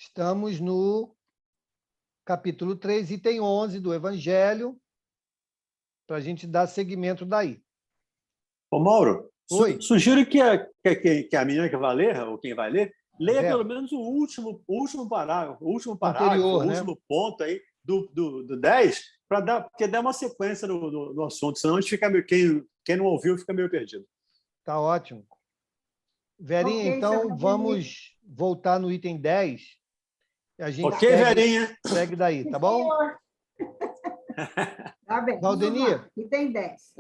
Estamos no capítulo 3, item 11 do Evangelho, para a gente dar seguimento daí. Ô, Mauro, Oi. sugiro que a menina que vai ler, ou quem vai ler, leia Vera. pelo menos o último parágrafo, Anterior, o né? último ponto aí do 10, porque dá uma sequência no assunto, senão a gente fica meio, quem não ouviu fica meio perdido. Tá ótimo. Verinha, Ok, então seu vamos voltar no item 10. A gente Ok, Verinha? segue daí, tá bom? Senhor. Tá bem, Valdenir. vamos lá. E tem 10.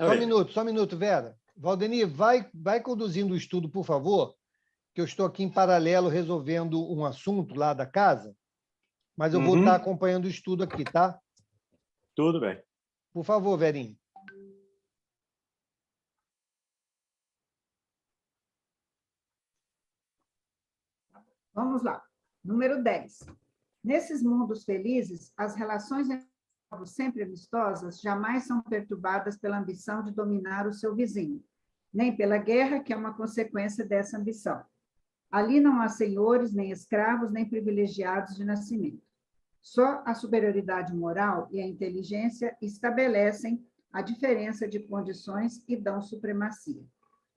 Só um minuto, Vera. Valdenir, vai conduzindo o estudo, por favor, que eu estou aqui em paralelo resolvendo um assunto lá da casa, mas eu vou estar acompanhando o estudo aqui, tá? Tudo bem. Por favor, Verinha. Vamos lá. Número 10. Nesses mundos felizes, as relações entre povos sempre amistosas jamais são perturbadas pela ambição de dominar o seu vizinho, nem pela guerra, que é uma consequência dessa ambição. Ali não há senhores, nem escravos, nem privilegiados de nascimento. Só a superioridade moral e a inteligência estabelecem a diferença de condições e dão supremacia.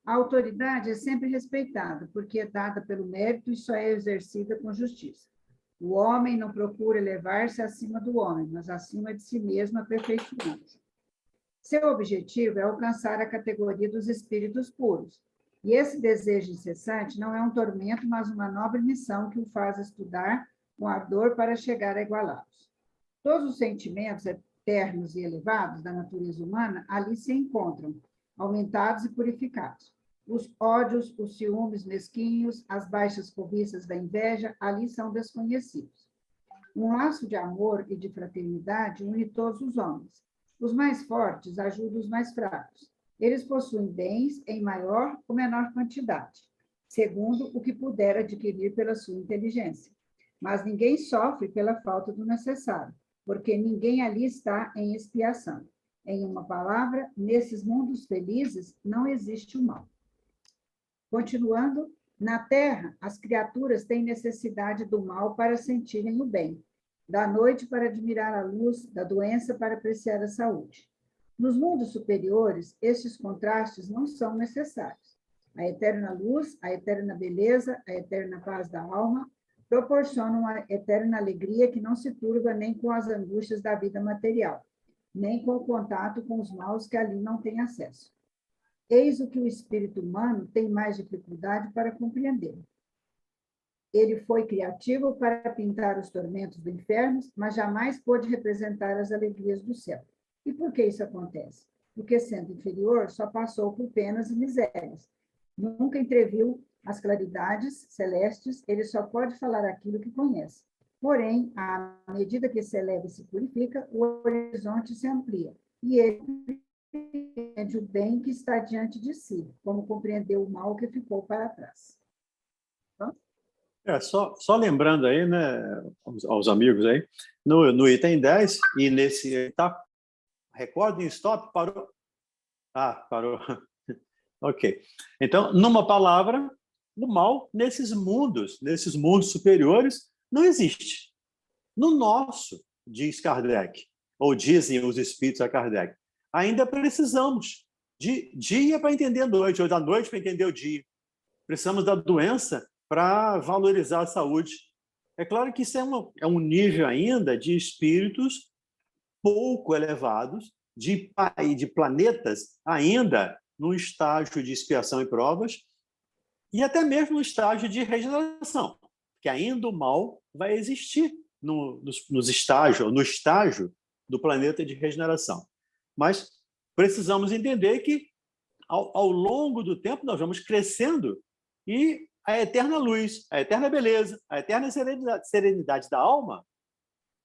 A autoridade é sempre respeitada, porque é dada pelo mérito e só é exercida com justiça. O homem não procura elevar-se acima do homem, mas acima de si mesmo, aperfeiçoando-se. Seu objetivo é alcançar a categoria dos espíritos puros. E esse desejo incessante não é um tormento, mas uma nobre missão que o faz estudar com ardor para chegar a igualá-los. Todos os sentimentos eternos e elevados da natureza humana ali se encontram, aumentados e purificados. Os ódios, os ciúmes mesquinhos, as baixas cobiças da inveja, ali são desconhecidos. Um laço de amor e de fraternidade une todos os homens. Os mais fortes ajudam os mais fracos. Eles possuem bens em maior ou menor quantidade, segundo o que puder adquirir pela sua inteligência. Mas ninguém sofre pela falta do necessário, porque ninguém ali está em expiação. Em uma palavra, nesses mundos felizes não existe o mal. Continuando, na Terra, as criaturas têm necessidade do mal para sentirem o bem, da noite para admirar a luz, da doença para apreciar a saúde. Nos mundos superiores, estes contrastes não são necessários. A eterna luz, a eterna beleza, a eterna paz da alma proporcionam a eterna alegria que não se turva nem com as angústias da vida material, nem com o contato com os maus que ali não têm acesso. Eis o que o espírito humano tem mais dificuldade para compreender. Ele foi criativo para pintar os tormentos do inferno, mas jamais pôde representar as alegrias do céu. E por que isso acontece? Porque, sendo inferior, só passou por penas e misérias. Nunca entreviu as claridades celestes, ele só pode falar aquilo que conhece. Porém, à medida que se eleva e se purifica, o horizonte se amplia, e ele compreende o bem que está diante de si, como compreendeu o mal que ficou para trás. Só lembrando aí, né, aos amigos aí, no item 10, e nesse... Tá, recordem, stop, parou? Ah, parou. Ok. Então, numa palavra, o mal nesses mundos superiores, não existe. No nosso, diz Kardec, ou dizem os espíritos a Kardec, ainda precisamos de dia para entender a noite, ou da noite para entender o dia. Precisamos da doença para valorizar a saúde. É claro que isso é um nível ainda de espíritos pouco elevados, de planetas ainda no estágio de expiação e provas, e até mesmo no estágio de regeneração, que ainda o mal vai existir no estágio do planeta de regeneração. Mas precisamos entender que, ao longo do tempo, nós vamos crescendo e a eterna luz, a eterna beleza, a eterna serenidade da alma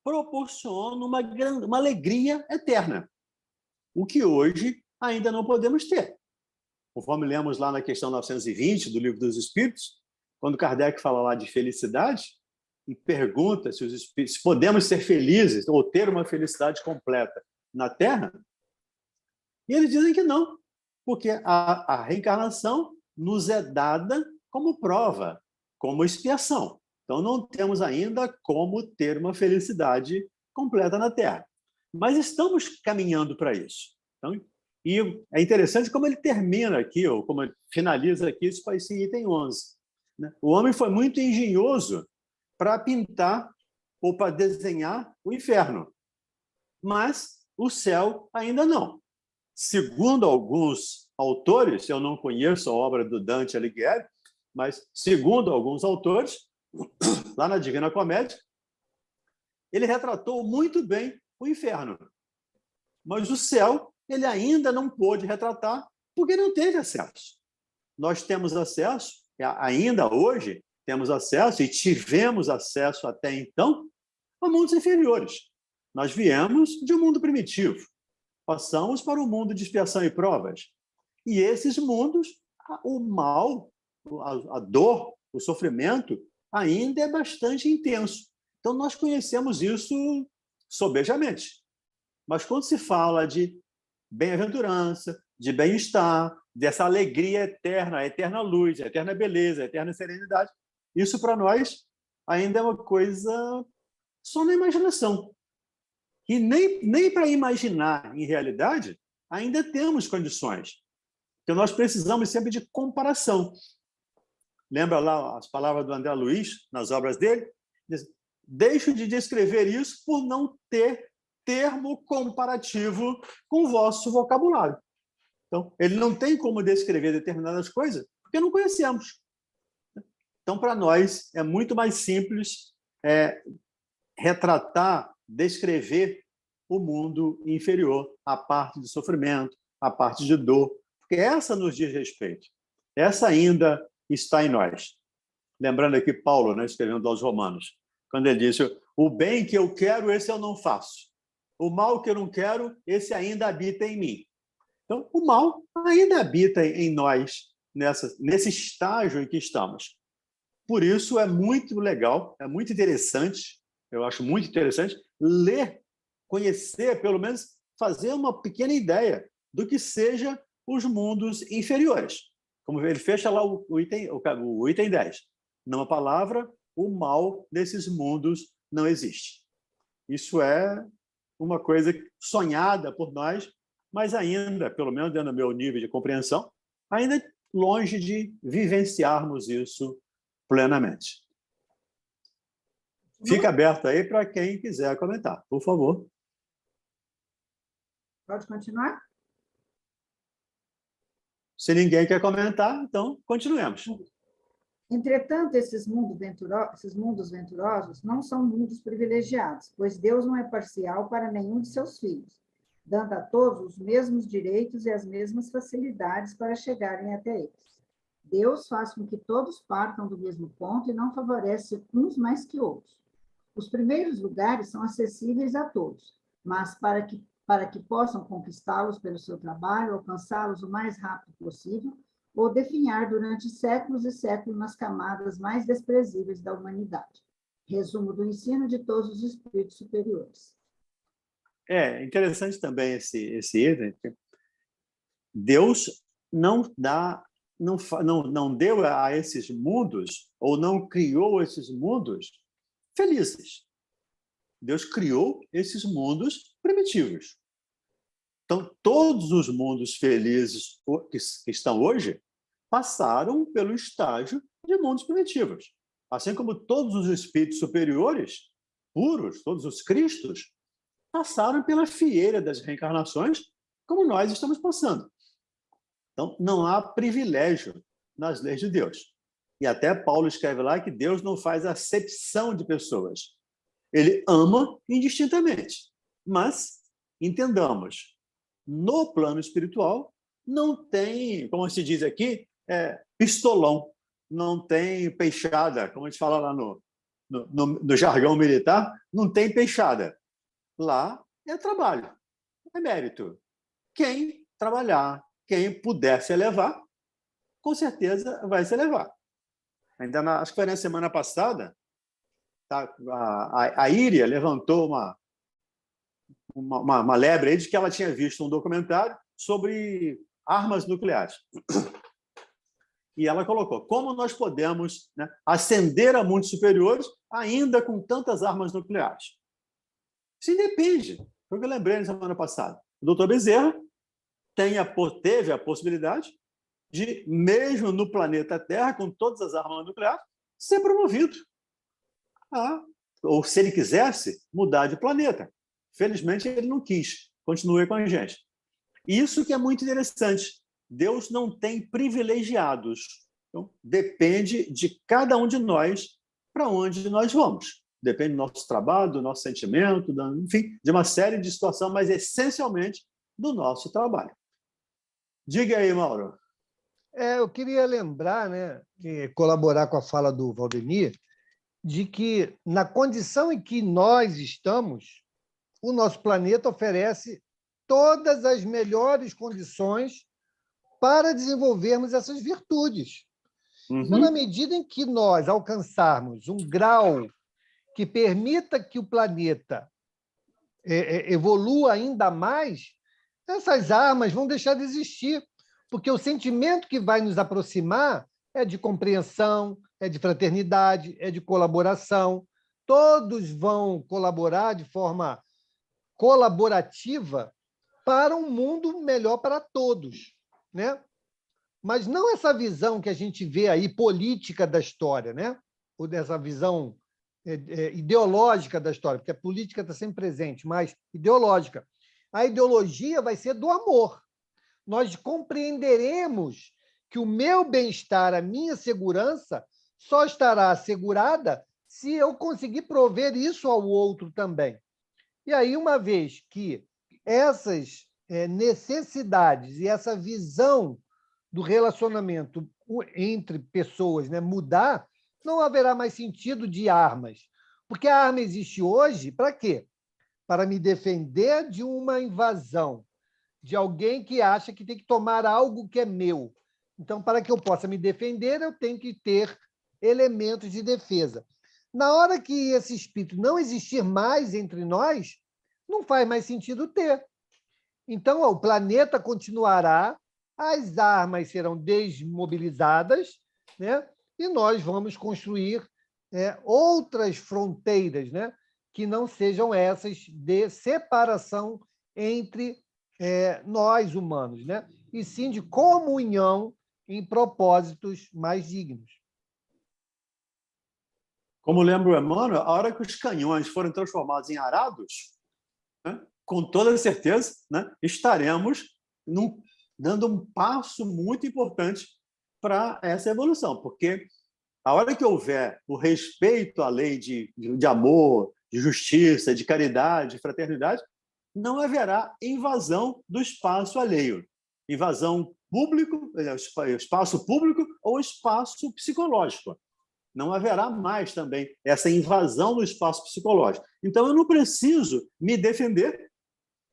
proporciona uma alegria eterna, o que hoje ainda não podemos ter. Conforme lemos lá na questão 920 do Livro dos Espíritos, quando Kardec fala lá de felicidade e pergunta se podemos ser felizes ou ter uma felicidade completa na Terra, e eles dizem que não, porque a reencarnação nos é dada como prova, como expiação. Então, não temos ainda como ter uma felicidade completa na Terra. Mas estamos caminhando para isso. Então, e é interessante como ele termina aqui, ou como ele finaliza aqui esse item 11. Né? O homem foi muito engenhoso para pintar ou para desenhar o inferno, mas o céu ainda não. Segundo alguns autores, eu não conheço a obra do Dante Alighieri, mas segundo alguns autores, lá na Divina Comédia, ele retratou muito bem o inferno. Mas o céu, ele ainda não pôde retratar, porque não teve acesso. Nós temos acesso, ainda hoje, temos acesso, e tivemos acesso até então, a mundos inferiores. Nós viemos de um mundo primitivo, passamos para um mundo de expiação e provas. E esses mundos, o mal, a dor, o sofrimento, ainda é bastante intenso. Então, nós conhecemos isso sobejamente. Mas quando se fala de bem-aventurança, de bem-estar, dessa alegria eterna, a eterna luz, a eterna beleza, a eterna serenidade, isso para nós ainda é uma coisa só na imaginação. E nem para imaginar em realidade ainda temos condições. Então, nós precisamos sempre de comparação. Lembra lá as palavras do André Luiz, nas obras dele? Diz, deixo de descrever isso por não ter termo comparativo com o vosso vocabulário. Então, ele não tem como descrever determinadas coisas porque não conhecemos. Então, para nós, é muito mais simples retratar, descrever o mundo inferior, a parte de sofrimento, a parte de dor, porque essa nos diz respeito. Essa ainda está em nós. Lembrando aqui Paulo, né, escrevendo aos Romanos, quando ele disse, o bem que eu quero, esse eu não faço. O mal que eu não quero, esse ainda habita em mim. Então, o mal ainda habita em nós, nesse estágio em que estamos. Por isso, é muito legal, é muito interessante, eu acho muito interessante, ler, conhecer, pelo menos fazer uma pequena ideia do que seja os mundos inferiores. Como ele fecha lá o item 10. Numa palavra, o mal desses mundos não existe. Isso é uma coisa sonhada por nós, mas ainda, pelo menos dentro do meu nível de compreensão, ainda longe de vivenciarmos isso plenamente. Fica aberto aí para quem quiser comentar, por favor. Pode continuar? Se ninguém quer comentar, então continuemos. Entretanto, esses mundos venturosos não são mundos privilegiados, pois Deus não é parcial para nenhum de seus filhos, dando a todos os mesmos direitos e as mesmas facilidades para chegarem até eles. Deus faz com que todos partam do mesmo ponto e não favorece uns mais que outros. Os primeiros lugares são acessíveis a todos, mas para que possam conquistá-los pelo seu trabalho, alcançá-los o mais rápido possível, ou definhar durante séculos e séculos nas camadas mais desprezíveis da humanidade. Resumo do ensino de todos os espíritos superiores. É interessante também esse item. Deus não deu a esses mundos, ou não criou esses mundos felizes. Deus criou esses mundos primitivos. Então, todos os mundos felizes que estão hoje passaram pelo estágio de mundos primitivos. Assim como todos os espíritos superiores, puros, todos os cristos, passaram pela fieira das reencarnações, como nós estamos passando. Então, não há privilégio nas leis de Deus. E até Paulo escreve lá que Deus não faz acepção de pessoas. Ele ama indistintamente. Mas, entendamos, no plano espiritual, não tem, como se diz aqui, pistolão, não tem peixada, como a gente fala lá no jargão militar, não tem peixada. Lá é trabalho, é mérito. Quem trabalhar, quem puder se elevar, com certeza vai se elevar. Acho que foi na semana passada, tá, a Íria levantou uma lebre aí de que ela tinha visto um documentário sobre armas nucleares. E ela colocou, como nós podemos, né, ascender a mundos superiores ainda com tantas armas nucleares? Isso depende. Foi o que eu lembrei na semana passada. O doutor Bezerra teve a possibilidade de, mesmo no planeta Terra, com todas as armas nucleares, ser promovido. Ou, se ele quisesse, mudar de planeta. Felizmente, ele não quis. Continue com a gente. Isso que é muito interessante. Deus não tem privilegiados. Então, depende de cada um de nós para onde nós vamos. Depende do nosso trabalho, do nosso sentimento, enfim, de uma série de situações, mas essencialmente do nosso trabalho. Diga aí, Mauro. Eu queria lembrar, né, e colaborar com a fala do Valdemir, de que, na condição em que nós estamos, o nosso planeta oferece todas as melhores condições para desenvolvermos essas virtudes. Então, na medida em que nós alcançarmos um grau que permita que o planeta evolua ainda mais, essas armas vão deixar de existir, porque o sentimento que vai nos aproximar é de compreensão, é de fraternidade, é de colaboração. Todos vão colaborar de forma colaborativa para um mundo melhor para todos, né? Mas não essa visão que a gente vê aí política da história, né? Ou dessa visão ideológica da história, porque a política está sempre presente, mas ideológica. A ideologia vai ser do amor. Nós compreenderemos que o meu bem-estar, a minha segurança, só estará assegurada se eu conseguir prover isso ao outro também. E aí, uma vez que essas necessidades e essa visão do relacionamento entre pessoas, né, mudar, não haverá mais sentido de armas. Porque a arma existe hoje para quê? Para me defender de uma invasão, de alguém que acha que tem que tomar algo que é meu. Então, para que eu possa me defender, eu tenho que ter elementos de defesa. Na hora que esse espírito não existir mais entre nós, não faz mais sentido ter. Então, o planeta continuará, as armas serão desmobilizadas, né? E nós vamos construir outras fronteiras, né? Que não sejam essas de separação entre nós, humanos, né? E sim de comunhão em propósitos mais dignos. Como lembra o Emmanuel, a hora que os canhões forem transformados em arados, né, com toda certeza, né, estaremos dando um passo muito importante para essa evolução, porque a hora que houver o respeito à lei de amor, de justiça, de caridade, de fraternidade, não haverá invasão do espaço alheio. Invasão público, espaço público ou espaço psicológico. Não haverá mais também essa invasão do espaço psicológico. Então, eu não preciso me defender,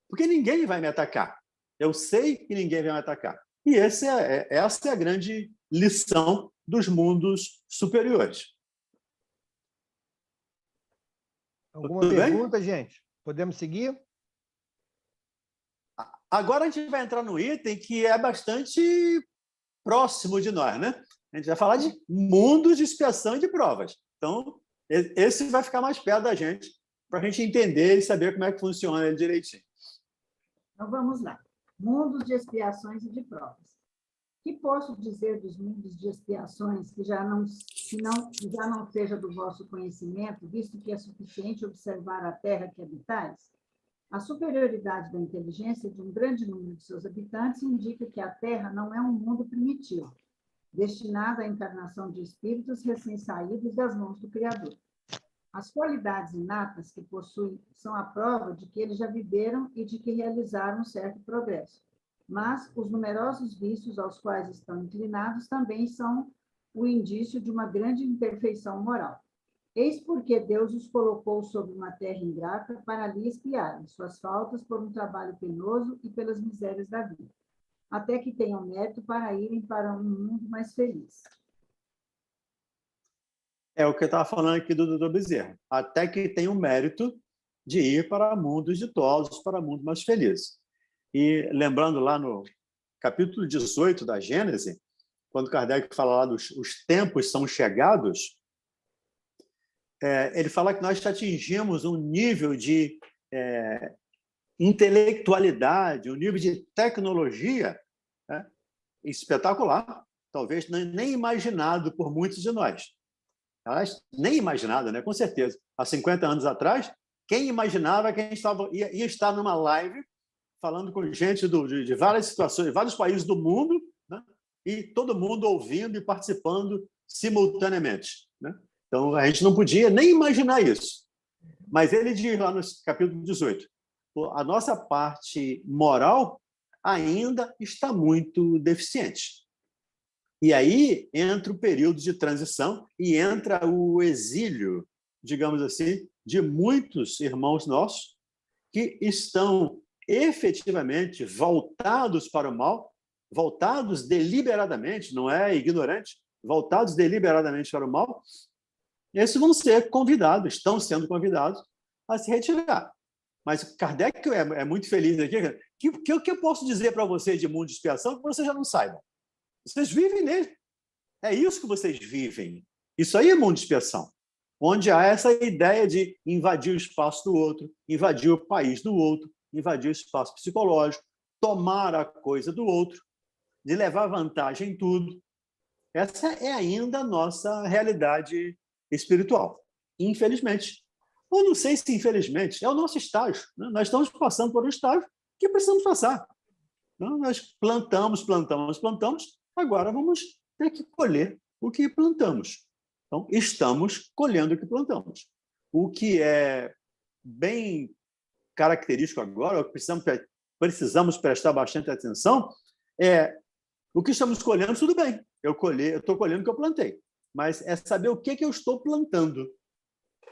porque ninguém vai me atacar. Eu sei que ninguém vai me atacar. E essa é a grande lição dos mundos superiores. Alguma pergunta, gente? Podemos seguir? Agora a gente vai entrar no item que é bastante próximo de nós, né? A gente vai falar de mundos de expiação e de provas. Então, esse vai ficar mais perto da gente, para a gente entender e saber como é que funciona ele direitinho. Então, vamos lá. Mundos de expiações e de provas. Que posso dizer dos mundos de expiações que já não seja do vosso conhecimento, visto que é suficiente observar a terra que habitais? A superioridade da inteligência de um grande número de seus habitantes indica que a Terra não é um mundo primitivo, destinado à encarnação de espíritos recém-saídos das mãos do Criador. As qualidades inatas que possuem são a prova de que eles já viveram e de que realizaram um certo progresso. Mas os numerosos vícios aos quais estão inclinados também são o indício de uma grande imperfeição moral. Eis porque Deus os colocou sobre uma terra ingrata para ali expiarem suas faltas por um trabalho penoso e pelas misérias da vida, até que tenham mérito para irem para um mundo mais feliz. É o que eu estava falando aqui do Dr. Bezerra. Até que tenham mérito de ir para mundos ditosos, para mundos mais felizes. E lembrando lá no capítulo 18 da Gênese, quando Kardec fala lá os tempos são chegados, ele fala que nós atingimos um nível de intelectualidade, um nível de tecnologia, né, espetacular, talvez nem imaginado por muitos de nós. Aliás, nem imaginado, né? Com certeza. Há 50 anos atrás, quem imaginava que a gente ia estar numa live falando com gente de várias situações, de vários países do mundo, né? E todo mundo ouvindo e participando simultaneamente, né? Então, a gente não podia nem imaginar isso. Mas ele diz lá no capítulo 18, a nossa parte moral ainda está muito deficiente. E aí entra o período de transição e entra o exílio, digamos assim, de muitos irmãos nossos que estão efetivamente voltados para o mal, voltados deliberadamente, não é ignorante, voltados deliberadamente para o mal. Esses vão ser convidados, estão sendo convidados a se retirar. Mas Kardec é muito feliz aqui. O que eu posso dizer para vocês de mundo de expiação que vocês já não saibam? Vocês vivem nele. É isso que vocês vivem. Isso aí é mundo de expiação, onde há essa ideia de invadir o espaço do outro, invadir o país do outro, invadir o espaço psicológico, tomar a coisa do outro, de levar vantagem em tudo. Essa é ainda a nossa realidade espiritual, infelizmente. Ou não sei se infelizmente, é o nosso estágio, né? Nós estamos passando por um estágio que precisamos passar. Então, nós plantamos, agora vamos ter que colher o que plantamos. Então, estamos colhendo o que plantamos. O que é bem característico agora, o que precisamos prestar bastante atenção, é o que estamos colhendo, tudo bem. Eu estou colhendo o que eu plantei. Mas é saber o que eu estou plantando.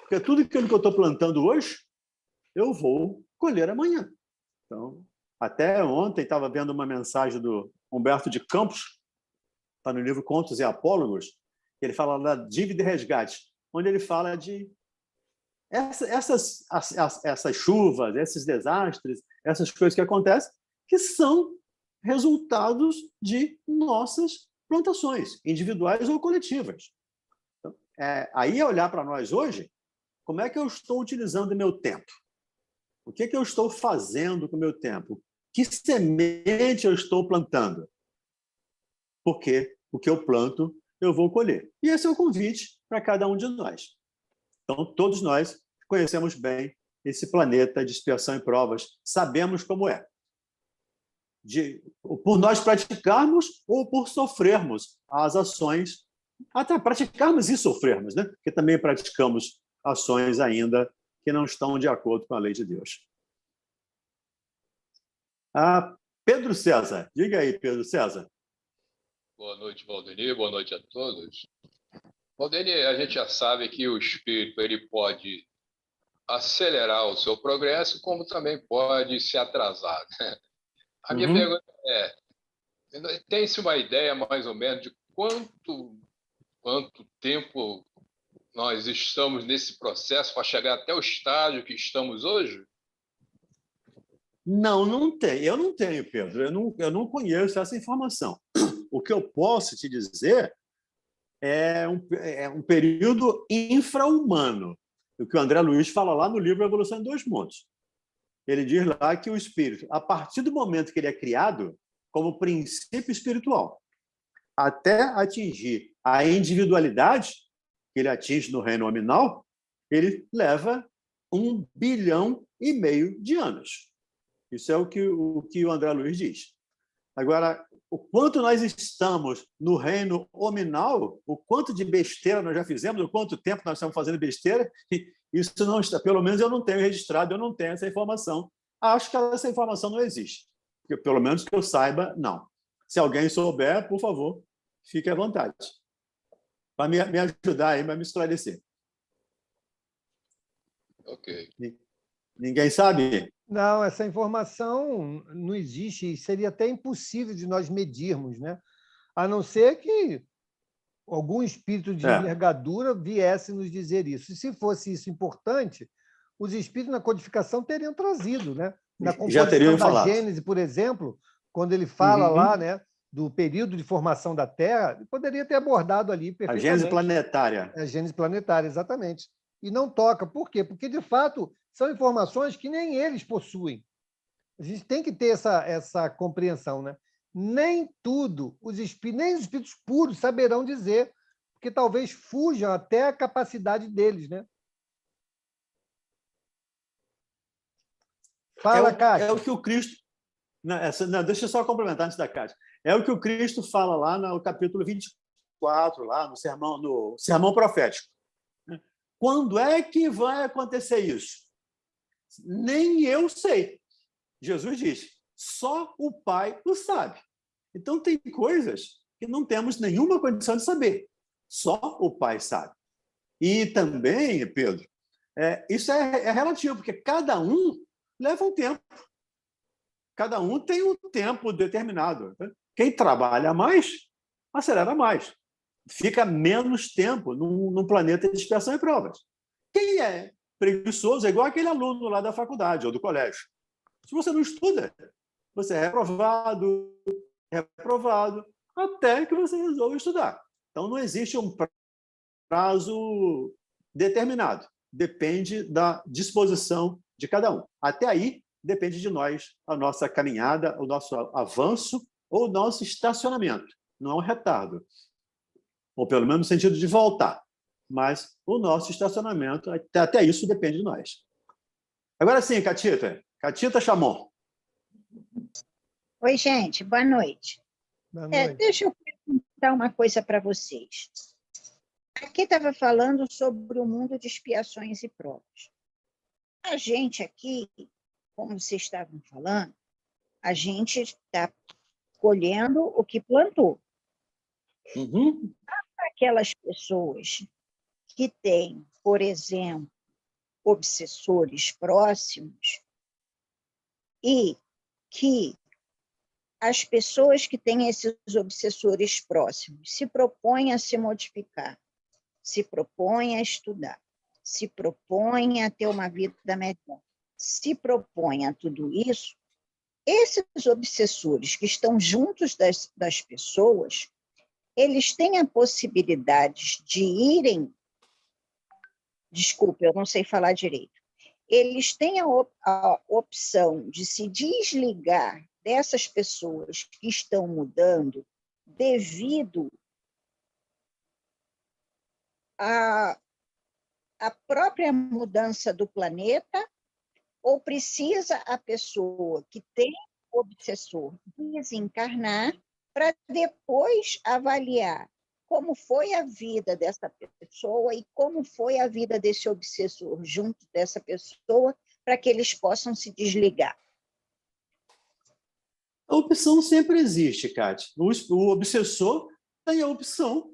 Porque tudo aquilo que eu estou plantando hoje, eu vou colher amanhã. Então, até ontem estava vendo uma mensagem do Humberto de Campos, está no livro Contos e Apólogos, ele fala da dívida e resgate, onde ele fala de essas chuvas, esses desastres, essas coisas que acontecem, que são resultados de nossas plantações, individuais ou coletivas. Então, aí é olhar para nós hoje, como é que eu estou utilizando o meu tempo? O que eu estou fazendo com o meu tempo? Que semente eu estou plantando? Porque o que eu planto, eu vou colher. E esse é o convite para cada um de nós. Então, todos nós conhecemos bem esse planeta de expiação e provas, sabemos como é. Por nós praticarmos ou por sofrermos as ações, até praticarmos e sofrermos, né? Porque também praticamos ações ainda que não estão de acordo com a lei de Deus. Pedro César, diga aí, Pedro César. Boa noite, Valdenir, boa noite a todos. Valdenir, a gente já sabe que o espírito ele pode acelerar o seu progresso, como também pode se atrasar, né? A minha pergunta tem-se uma ideia mais ou menos de quanto tempo nós estamos nesse processo para chegar até o estágio que estamos hoje? Não tem. Eu não tenho, Pedro. Eu não conheço essa informação. O que eu posso te dizer é um período infra-humano. O que o André Luiz fala lá no livro Evolução em Dois Mundos. Ele diz lá que o espírito, a partir do momento que ele é criado como princípio espiritual, até atingir a individualidade que ele atinge no reino nominal, ele leva 1,5 bilhão de anos. Isso é o que o André Luiz diz. Agora, o quanto nós estamos no reino nominal, o quanto de besteira nós já fizemos, o quanto tempo nós estamos fazendo besteira, isso não está, pelo menos eu não tenho registrado, eu não tenho essa informação. Acho que essa informação não existe. Porque, pelo menos que eu saiba, não. Se alguém souber, por favor, fique à vontade. Para me ajudar aí, para me esclarecer. Ok. Ninguém sabe? Não, essa informação não existe e seria até impossível de nós medirmos, né? A não ser que algum espírito de envergadura viesse nos dizer isso. E se fosse isso importante, os espíritos na codificação teriam trazido, né? Na Já teriam composição da falado. Gênese, por exemplo, quando ele fala lá, né, do período de formação da Terra, poderia ter abordado ali perfeitamente. A gênese planetária. A gênese planetária, exatamente. E não toca. Por quê? Porque, de fato, são informações que nem eles possuem. A gente tem que ter essa compreensão, né? Nem tudo, nem os espíritos puros saberão dizer, porque talvez fujam até a capacidade deles, né? Fala, Cátia. É o que o Cristo... Não, deixa eu só complementar antes da Cátia. É o que o Cristo fala lá no capítulo 24, lá no sermão profético. Quando é que vai acontecer isso? Nem eu sei. Jesus diz, só o Pai o sabe. Então, tem coisas que não temos nenhuma condição de saber. Só o Pai sabe. E também, Pedro, isso é relativo, porque cada um leva um tempo. Cada um tem um tempo determinado. Quem trabalha mais, acelera mais. Fica menos tempo num planeta de expiação e provas. Quem é preguiçoso é igual aquele aluno lá da faculdade ou do colégio. Se você não estuda, você é reprovado, até que você resolva estudar. Então, não existe um prazo determinado. Depende da disposição de cada um. Até aí, depende de nós, a nossa caminhada, o nosso avanço ou o nosso estacionamento. Não é um retardo. Ou pelo menos no sentido de voltar. Mas o nosso estacionamento, até isso depende de nós. Agora sim, Catita. Catita Chamon. Oi, gente. Boa noite. Boa noite. Deixa eu perguntar uma coisa para vocês. Aqui estava falando sobre o mundo de expiações e provas. A gente aqui, como vocês estavam falando, a gente está colhendo o que plantou. Uhum. Aquelas pessoas que têm, por exemplo, obsessores próximos e que as pessoas que têm esses obsessores próximos se propõem a se modificar, se propõem a estudar, se propõem a ter uma vida melhor, se propõem a tudo isso, esses obsessores que estão juntos das pessoas, eles têm a possibilidade de irem... Desculpe, eu não sei falar direito. Eles têm a opção de se desligar dessas pessoas que estão mudando devido à própria mudança do planeta, ou precisa a pessoa que tem o obsessor desencarnar para depois avaliar como foi a vida dessa pessoa e como foi a vida desse obsessor junto dessa pessoa, para que eles possam se desligar. A opção sempre existe, Cátia. O obsessor tem a opção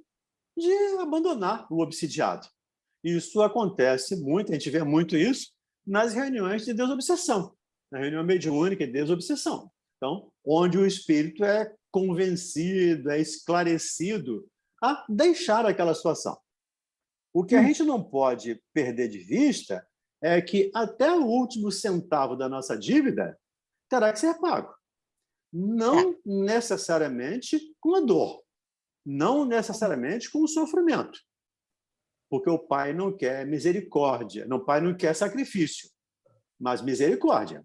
de abandonar o obsidiado. Isso acontece muito, a gente vê muito isso nas reuniões de desobsessão, na reunião mediúnica de desobsessão. Então, onde o espírito é convencido, é esclarecido a deixar aquela situação. O que a gente não pode perder de vista é que até o último centavo da nossa dívida terá que ser pago. Não necessariamente com a dor, não necessariamente com o sofrimento, porque o Pai não quer misericórdia, o Pai não quer sacrifício, mas misericórdia.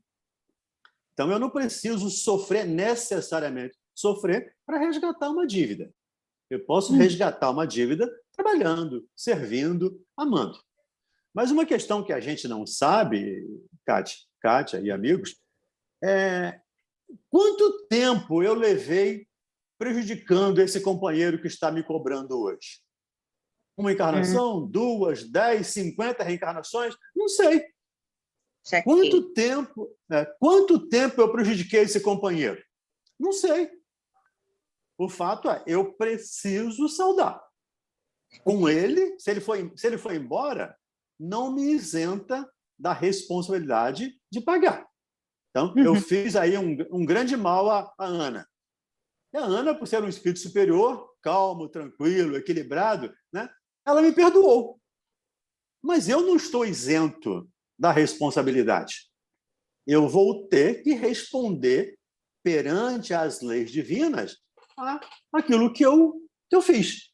Então, eu não preciso necessariamente sofrer para resgatar uma dívida. Eu posso resgatar uma dívida trabalhando, servindo, amando. Mas uma questão que a gente não sabe, Kátia e amigos, é quanto tempo eu levei prejudicando esse companheiro que está me cobrando hoje? Uma encarnação, 2, 10, 50 reencarnações? Não sei. Quanto tempo eu prejudiquei esse companheiro? Não sei. O fato é, eu preciso saudar. Com ele, se ele for embora, não me isenta da responsabilidade de pagar. Então, eu fiz aí um grande mal à Ana. E a Ana, por ser um espírito superior, calmo, tranquilo, equilibrado, né, ela me perdoou. Mas eu não estou isento da responsabilidade. Eu vou ter que responder perante as leis divinas àquilo que eu fiz.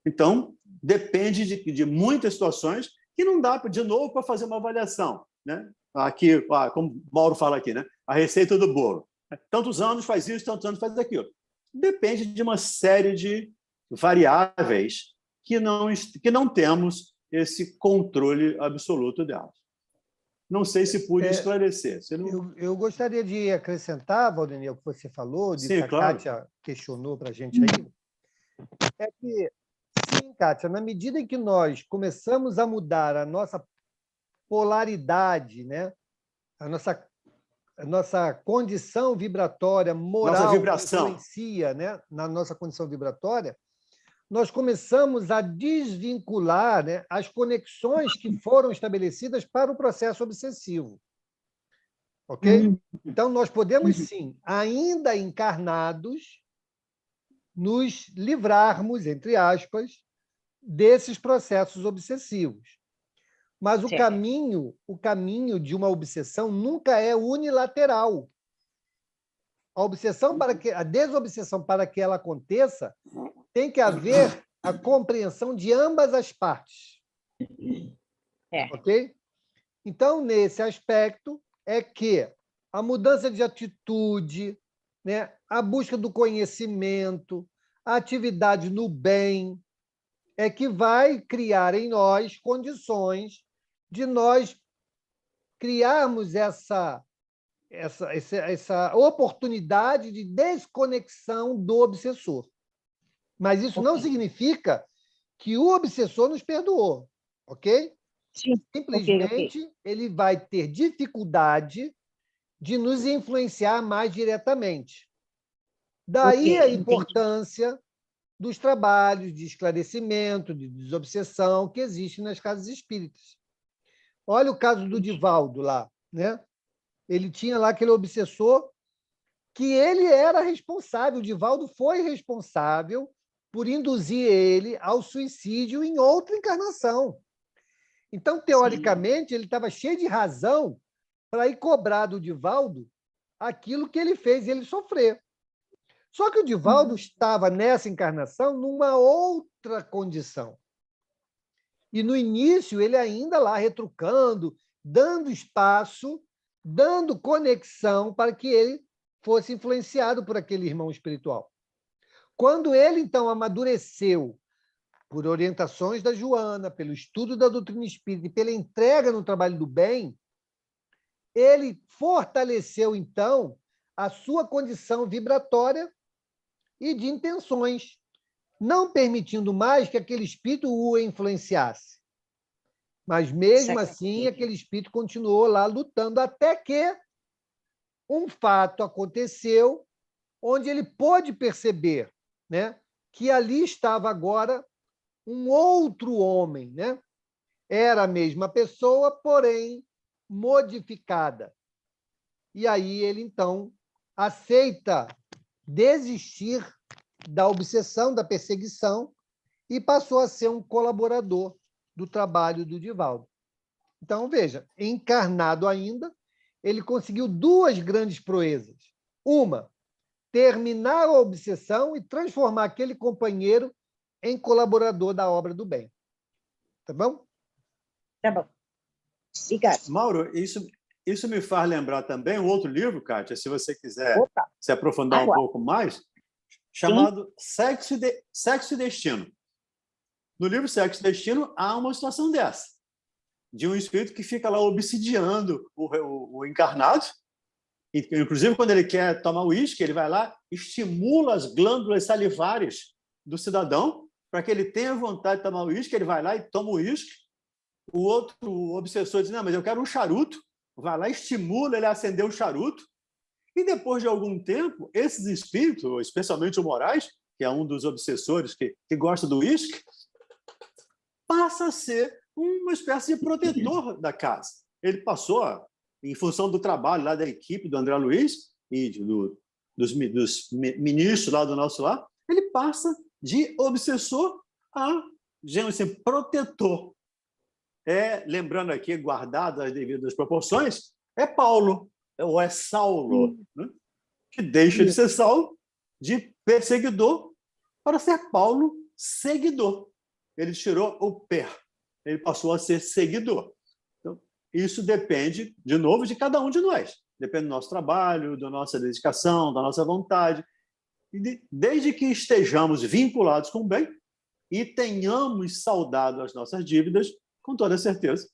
Então, depende de muitas situações que não dá, de novo, para fazer uma avaliação. Né? Aqui, como o Mauro fala aqui, né? A receita do bolo. Tantos anos faz isso, tantos anos faz aquilo. Depende de uma série de variáveis que não temos esse controle absoluto delas. Não sei se pude esclarecer. Eu gostaria de acrescentar, Valdenir, o que você falou, de que a claro. Kátia questionou para a gente aí, é que, sim, Kátia, na medida em que nós começamos a mudar a nossa polaridade, né? a nossa condição vibratória moral, nossa vibração, influencia, né? na nossa condição vibratória, nós começamos a desvincular, né, as conexões que foram estabelecidas para o processo obsessivo. Ok? Então, nós podemos, sim, ainda encarnados, nos livrarmos, entre aspas, desses processos obsessivos. Mas o caminho de uma obsessão nunca é unilateral. A desobsessão, para que ela aconteça, tem que haver a compreensão de ambas as partes. Ok? Então, nesse aspecto, é que a mudança de atitude, né, a busca do conhecimento, a atividade no bem, é que vai criar em nós condições de nós criarmos essa oportunidade de desconexão do obsessor. Mas isso não significa que o obsessor nos perdoou, ok? Sim. Simplesmente ele vai ter dificuldade de nos influenciar mais diretamente. Daí a importância dos trabalhos de esclarecimento, de desobsessão que existem nas casas espíritas. Olha o caso do Divaldo lá, né? Ele tinha lá aquele obsessor que ele era responsável, o Divaldo foi responsável por induzir ele ao suicídio em outra encarnação. Então, teoricamente, ele estava cheio de razão para ir cobrar do Divaldo aquilo que ele fez ele sofrer. Só que o Divaldo estava, nessa encarnação, numa outra condição. E, no início, ele ainda lá retrucando, dando espaço, dando conexão para que ele fosse influenciado por aquele irmão espiritual. Quando ele, então, amadureceu, por orientações da Joana, pelo estudo da doutrina espírita e pela entrega no trabalho do bem, ele fortaleceu, então, a sua condição vibratória e de intenções, não permitindo mais que aquele espírito o influenciasse. Mas, mesmo assim, aquele espírito continuou lá lutando até que um fato aconteceu onde ele pôde perceber, né, que ali estava agora um outro homem, né? Era a mesma pessoa, porém modificada. E aí ele, então, aceita desistir da obsessão, da perseguição, e passou a ser um colaborador do trabalho do Divaldo. Então, veja, encarnado ainda, ele conseguiu duas grandes proezas. Uma, terminar a obsessão e transformar aquele companheiro em colaborador da obra do bem. Tá bom? Tá bom. Obrigada. Mauro, isso me faz lembrar também um outro livro, Kátia, se você quiser se aprofundar um pouco mais, chamado Sexo e Destino. No livro Sexo e Destino, há uma situação dessa, de um espírito que fica lá obsidiando o encarnado, inclusive quando ele quer tomar uísque, ele vai lá, estimula as glândulas salivares do cidadão, para que ele tenha vontade de tomar uísque, ele vai lá e toma o uísque. O outro obsessor diz, não, mas eu quero um charuto. Vai lá, estimula ele a acender o charuto. E depois de algum tempo, esses espíritos, especialmente o Moraes, que é um dos obsessores que gosta do uísque, passa a ser uma espécie de protetor da casa. Ele passou, em função do trabalho lá da equipe do André Luiz e dos ministros lá do nosso lar, ele passa de obsessor a, digamos assim, protetor. Lembrando aqui, guardado as devidas proporções, é Paulo, ou é Saulo, né? Que deixa de ser Saulo, de perseguidor para ser Paulo seguidor. Ele tirou o per, ele passou a ser seguidor. Então, isso depende, de novo, de cada um de nós. Depende do nosso trabalho, da nossa dedicação, da nossa vontade. E desde que estejamos vinculados com o bem e tenhamos saldado as nossas dívidas, com toda certeza,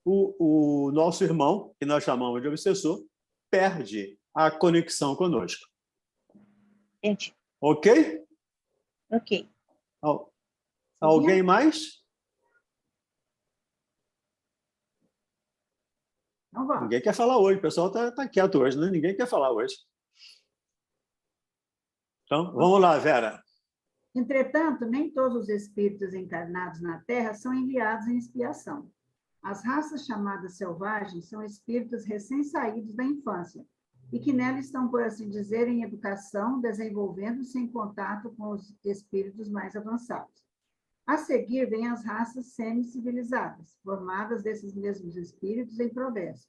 o nosso irmão, que nós chamamos de obsessor, perde a conexão conosco. Entendi. Ok? Ok. Alguém mais? Então, vamos. Ninguém quer falar hoje. O pessoal está quieto hoje, né? Ninguém quer falar hoje. Então, vamos lá, Vera. Entretanto, nem todos os espíritos encarnados na Terra são enviados em expiação. As raças chamadas selvagens são espíritos recém-saídos da infância e que nela estão, por assim dizer, em educação, desenvolvendo-se em contato com os espíritos mais avançados. A seguir, vêm as raças semi-civilizadas, formadas desses mesmos espíritos em progresso,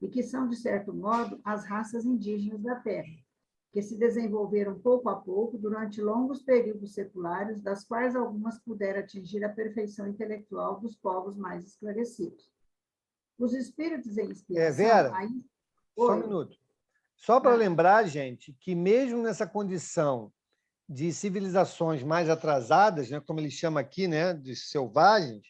e que são, de certo modo, as raças indígenas da Terra, que se desenvolveram pouco a pouco durante longos períodos seculares, das quais algumas puderam atingir a perfeição intelectual dos povos mais esclarecidos. Os espíritos em expiação... Vera, aí... só um minuto. Só para lembrar, gente, que mesmo nessa condição de civilizações mais atrasadas, né, como ele chama aqui, né, de selvagens,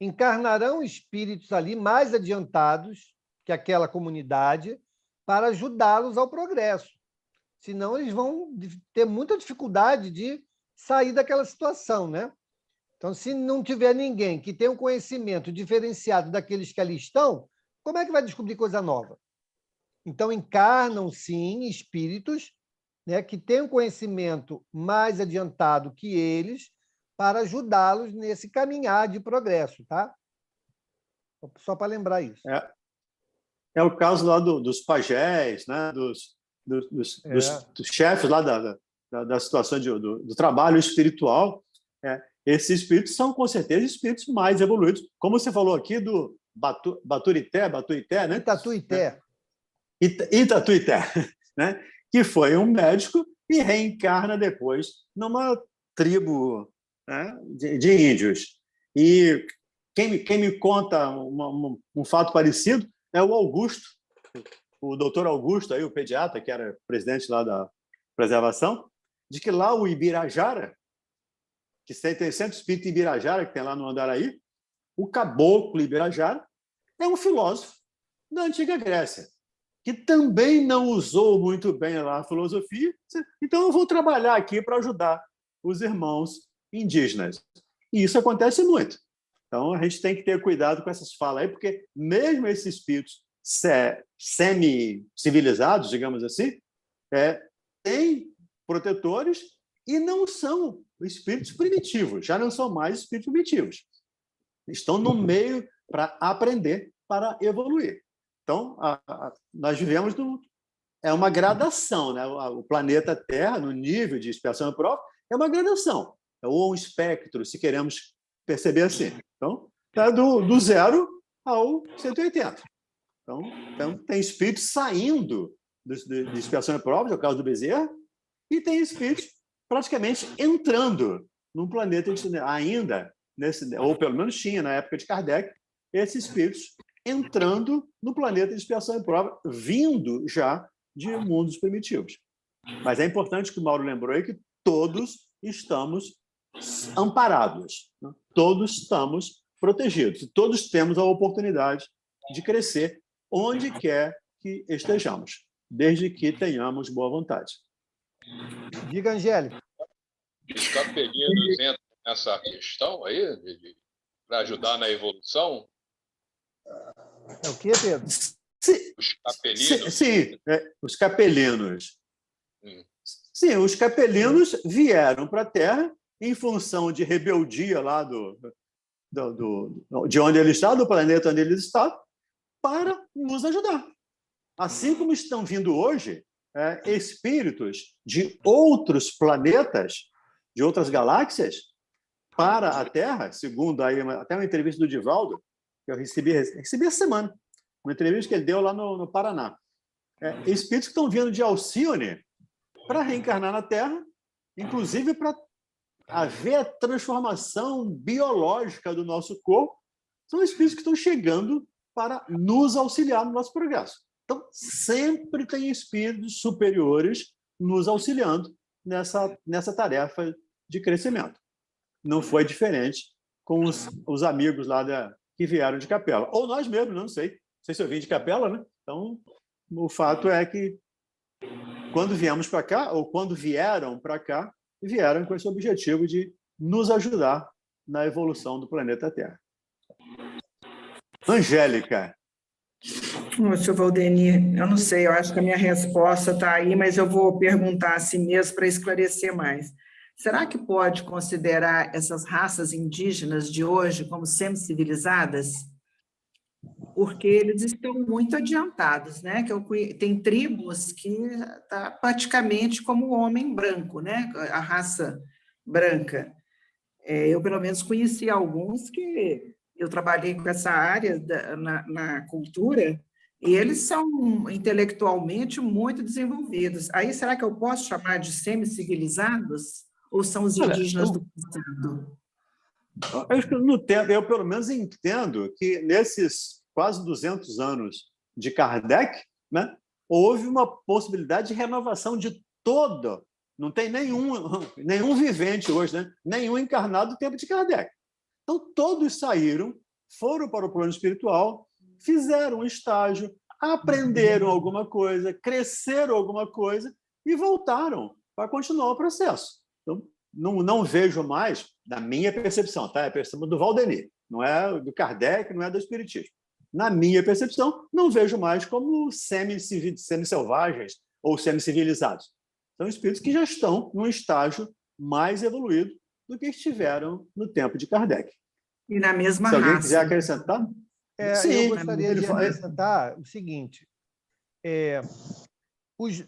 encarnarão espíritos ali mais adiantados que aquela comunidade para ajudá-los ao progresso. Senão, eles vão ter muita dificuldade de sair daquela situação, né? Então, se não tiver ninguém que tenha um conhecimento diferenciado daqueles que ali estão, como é que vai descobrir coisa nova? Então, encarnam, sim, espíritos, né, que têm um conhecimento mais adiantado que eles para ajudá-los nesse caminhar de progresso, tá? Só para lembrar isso. É o caso lá dos pajés, né? dos chefes lá da situação do trabalho espiritual. Esses espíritos são, com certeza, espíritos mais evoluídos. Como você falou aqui do Batuité, né? Itatuité. Itatuité, né? Que foi um médico e reencarna depois numa tribo, né, de índios. E quem me conta um fato parecido é o Augusto, o doutor Augusto, aí, o pediatra, que era presidente lá da preservação, de que lá o Ibirajara, que tem Centro Espírita Ibirajara, que tem lá no Andaraí, o caboclo Ibirajara é um filósofo da antiga Grécia, que também não usou muito bem lá a filosofia, então eu vou trabalhar aqui para ajudar os irmãos indígenas. E isso acontece muito. Então, a gente tem que ter cuidado com essas falas aí, porque mesmo esses espíritos semi-civilizados, digamos assim, têm protetores e não são espíritos primitivos, já não são mais espíritos primitivos. Estão no meio para aprender, para evoluir. Então, nós vivemos é uma gradação, né? O planeta Terra, no nível de expiação e prova, é uma gradação, ou um espectro, se queremos perceber assim. Então, é do 0 ao 180. Então tem espíritos saindo de expiação e prova, é o caso do Bezerra, e tem espíritos praticamente entrando num planeta ainda, ou pelo menos tinha na época de Kardec, esses espíritos entrando no planeta de expiação e prova, vindo já de mundos primitivos. Mas é importante que o Mauro lembrou aí que todos estamos amparados, né? Todos estamos protegidos, e todos temos a oportunidade de crescer onde quer que estejamos, desde que tenhamos boa vontade. Diga, Angélica. Os capelinos entram nessa questão aí, para ajudar na evolução? É o quê, Pedro? Os capelinos? Sim, os capelinos. Sim, os capelinos vieram para a Terra em função de rebeldia lá de onde ele está, do planeta onde ele está, para nos ajudar. Assim como estão vindo hoje espíritos de outros planetas, de outras galáxias, para a Terra, segundo aí, até uma entrevista do Divaldo, que eu recebi essa semana, uma entrevista que ele deu lá no Paraná. Espíritos que estão vindo de Alcione para reencarnar na Terra inclusive para haver a transformação biológica do nosso corpo, são espíritos que estão chegando para nos auxiliar no nosso progresso. Então, sempre tem espíritos superiores nos auxiliando nessa tarefa de crescimento. Não foi diferente com os amigos lá que vieram de Capela. Ou nós mesmos, não sei. Não sei se eu vim de Capela, né? Então, o fato é que quando viemos para cá, ou quando vieram para cá, vieram com esse objetivo de nos ajudar na evolução do planeta Terra. Angélica. Senhor Valdeni, eu não sei, eu acho que a minha resposta está aí, mas eu vou perguntar a si mesmo para esclarecer mais. Será que pode considerar essas raças indígenas de hoje como semi-civilizadas? Porque eles estão muito adiantados, né? Tem tribos que tá praticamente como o homem branco, né? A raça branca. Eu, pelo menos, conheci alguns que eu trabalhei com essa área na cultura, e eles são intelectualmente muito desenvolvidos. Aí, será que eu posso chamar de semi-civilizados? Ou são os indígenas do passado? Eu, pelo menos, entendo que nesses quase 200 anos de Kardec, né, houve uma possibilidade de renovação de toda. Não tem nenhum vivente hoje, né? Nenhum encarnado do tempo de Kardec. Então, todos saíram, foram para o plano espiritual, fizeram um estágio, aprenderam alguma coisa, cresceram alguma coisa e voltaram para continuar o processo. Então, não vejo mais, na minha percepção, tá? É a percepção do Valdeni, não é do Kardec, não é do Espiritismo. Na minha percepção, não vejo mais como semi-selvagens ou semi-civilizados. São espíritos que já estão num estágio mais evoluído do que estiveram no tempo de Kardec. E na mesma raça. Se alguém raça. quiser acrescentar? Sim, eu gostaria de acrescentar o seguinte.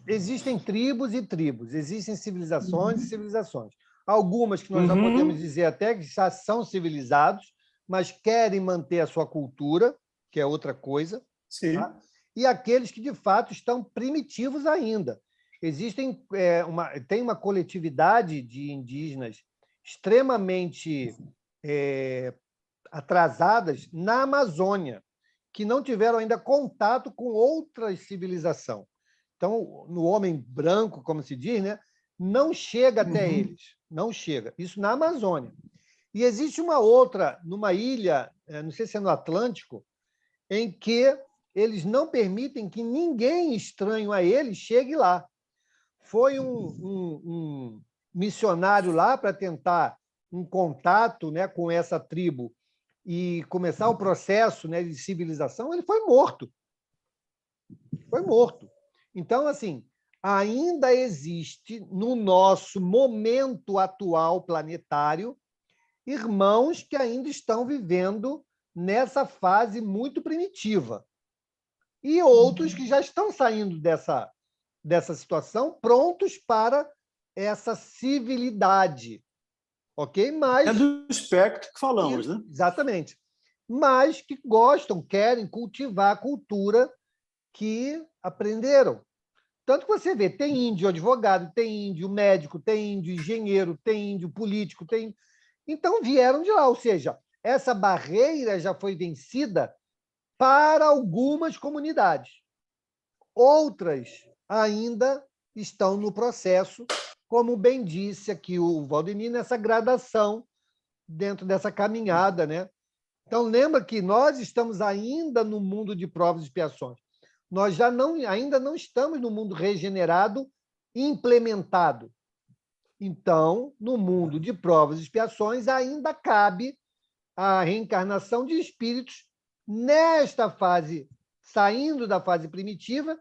Existem tribos e tribos, existem civilizações e civilizações. Algumas que nós já podemos dizer até que já são civilizados, mas querem manter a sua cultura, que é outra coisa. Sim. Tá? E aqueles que, de fato, estão primitivos ainda. Tem uma coletividade de indígenas extremamente atrasadas na Amazônia, que não tiveram ainda contato com outras civilizações. Então, no homem branco, como se diz, né, não chega até eles. Não chega. Isso na Amazônia. E existe uma outra, numa ilha, não sei se é no Atlântico, em que eles não permitem que ninguém estranho a eles chegue lá. Foi um missionário lá para tentar um contato, né, com essa tribo e começar o processo, né, de civilização, ele foi morto. Foi morto. Então, assim, ainda existe, no nosso momento atual planetário, irmãos que ainda estão vivendo nessa fase muito primitiva. E outros que já estão saindo dessa situação, prontos para essa civilidade. Ok? Mas, é do espectro que falamos, né? Exatamente. Mas que gostam, querem cultivar a cultura que aprenderam. Tanto que você vê, tem índio advogado, tem índio médico, tem índio engenheiro, tem índio político, tem... Então, vieram de lá. Ou seja, essa barreira já foi vencida para algumas comunidades. Outras ainda estão no processo, como bem disse aqui o Valdemir, nessa gradação dentro dessa caminhada, né? Então, lembra que nós estamos ainda no mundo de provas e expiações. Nós ainda não estamos no mundo regenerado, implementado. Então, no mundo de provas e expiações, ainda cabe a reencarnação de espíritos nesta fase, saindo da fase primitiva,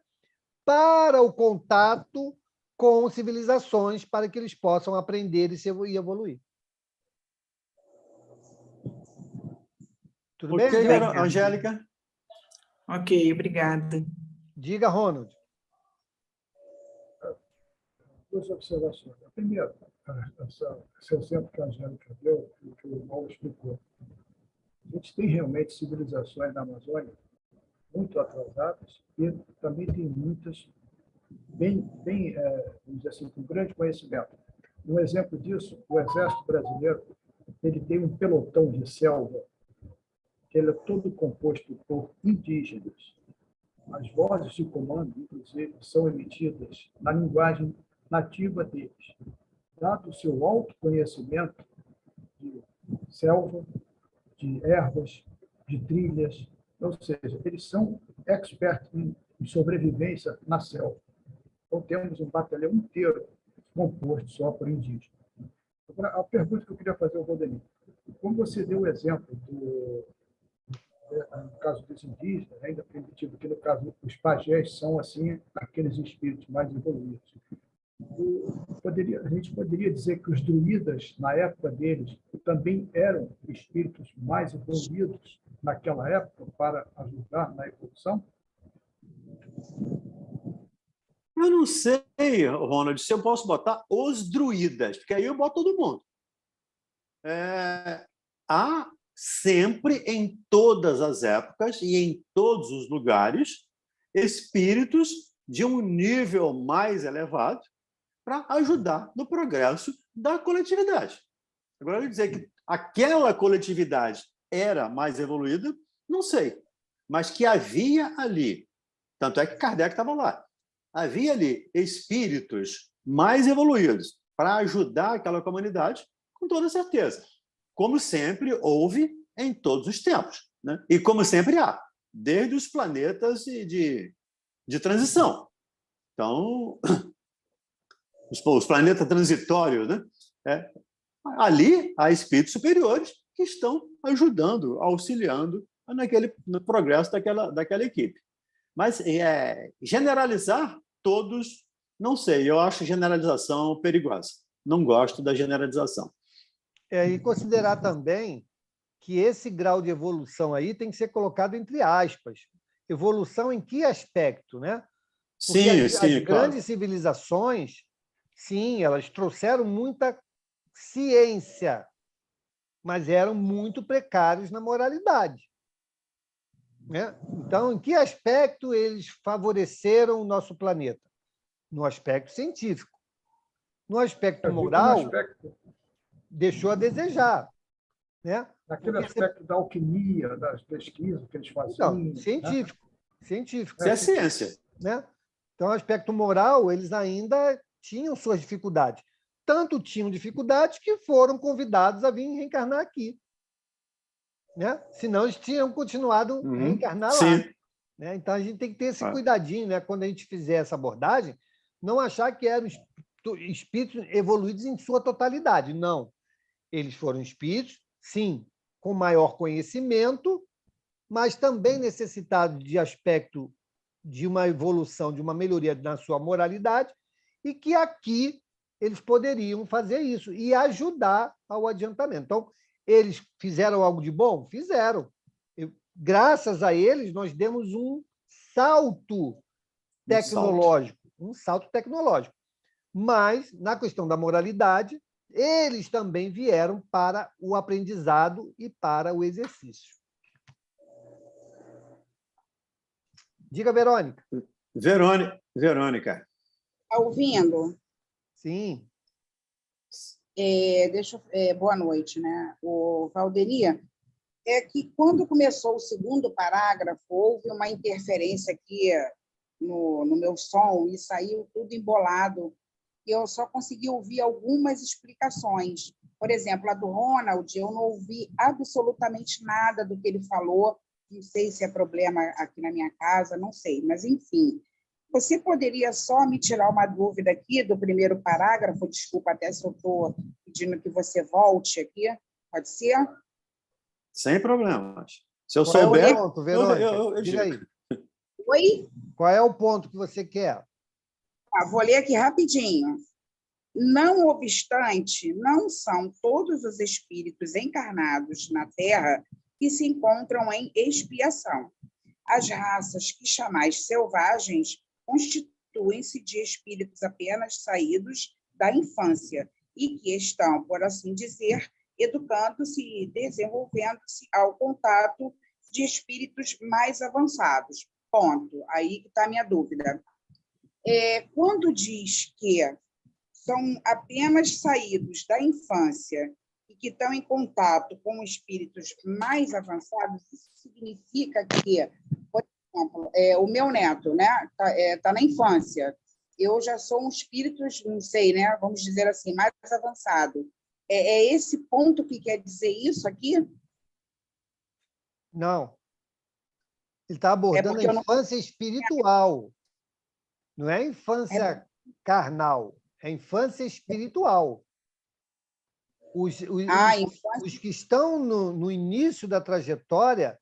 para o contato com civilizações, para que eles possam aprender e evoluir. Tudo bem, Angélica? Ok, obrigada. Diga, Ronald. Duas observações. A primeira, esse exemplo que a Angélica deu, que o Paulo explicou. A gente tem realmente civilizações na Amazônia muito atrasadas e também tem muitas vamos dizer assim, com grande conhecimento. Um exemplo disso, o Exército Brasileiro, ele tem um pelotão de selva, que ele é todo composto por indígenas. As vozes de comando, inclusive, são emitidas na linguagem nativa deles. Dado o seu autoconhecimento de selva, de ervas, de trilhas, ou seja, eles são expertos em sobrevivência na selva. Então, temos um batalhão inteiro composto só por indígenas. Agora, a pergunta que eu queria fazer ao Valdemir, como você deu o exemplo no caso dos indígenas, ainda primitivo, que no caso os pajés são assim aqueles espíritos mais evoluídos. A gente poderia dizer que os druidas, na época deles, também eram espíritos mais evoluídos naquela época para ajudar na evolução? Eu não sei, Ronald, se eu posso botar os druidas, porque aí eu boto todo mundo. Há sempre, em todas as épocas e em todos os lugares, espíritos de um nível mais elevado para ajudar no progresso da coletividade. Agora, eu dizer que aquela coletividade era mais evoluída, não sei, mas que havia ali, tanto é que Kardec estava lá, havia ali espíritos mais evoluídos para ajudar aquela comunidade, com toda certeza. Como sempre houve em todos os tempos, né? E como sempre há, desde os planetas de transição. Então, os planetas transitórios, né? Ali há espíritos superiores que estão ajudando, auxiliando no progresso daquela equipe. Mas generalizar todos, não sei, eu acho generalização perigosa. Não gosto da generalização. E considerar também que esse grau de evolução aí tem que ser colocado entre aspas. Evolução em que aspecto, né? Porque as grandes civilizações, sim, elas trouxeram muita ciência, mas eram muito precários na moralidade, né? Então, em que aspecto eles favoreceram o nosso planeta? No aspecto científico. No aspecto moral, deixou a desejar, né? Naquele aspecto da alquimia, das pesquisas que eles faziam. Então, científico. Né? Científico. Isso é ciência. Né? Então, no aspecto moral, eles ainda tinham suas dificuldades. Tanto tinham dificuldades que foram convidados a vir reencarnar aqui. Né? Senão, eles tinham continuado a reencarnar lá. Né? Então, a gente tem que ter esse cuidadinho, né? Quando a gente fizer essa abordagem, não achar que eram espíritos evoluídos em sua totalidade. Não. Eles foram espíritos, sim, com maior conhecimento, mas também necessitados de aspecto de uma evolução, de uma melhoria na sua moralidade, e que aqui eles poderiam fazer isso e ajudar ao adiantamento. Então, eles fizeram algo de bom? Fizeram. Graças a eles, nós demos um salto tecnológico. Um salto tecnológico. Mas, na questão da moralidade, eles também vieram para o aprendizado e para o exercício. Diga, Verônica. Verônica. Está ouvindo? Sim. Boa noite, né? O Valdemir, é que quando começou o segundo parágrafo, houve uma interferência aqui no meu som e saiu tudo embolado. Eu só consegui ouvir algumas explicações. Por exemplo, a do Ronald, eu não ouvi absolutamente nada do que ele falou. Não sei se é problema aqui na minha casa, não sei. Mas, enfim, você poderia só me tirar uma dúvida aqui do primeiro parágrafo? Desculpa até se eu estou pedindo que você volte aqui. Pode ser? Sem problemas. Se eu Qual souber... é o ponto, Verônica? Diga aí. Oi? Qual é o ponto que você quer? Vou ler aqui rapidinho. Não obstante, não são todos os espíritos encarnados na Terra que se encontram em expiação. As raças que chamais selvagens constituem-se de espíritos apenas saídos da infância e que estão, por assim dizer, educando-se e desenvolvendo-se ao contato de espíritos mais avançados. Ponto. Aí que está a minha dúvida. Quando diz que são apenas saídos da infância e que estão em contato com espíritos mais avançados, isso significa que, por exemplo, o meu neto, né, tá na infância, eu já sou um espírito, não sei, né, vamos dizer assim, mais avançado. É esse ponto que quer dizer isso aqui? Não. Ele está abordando a infância espiritual. Não é infância carnal, é infância espiritual. Os que estão no início da trajetória,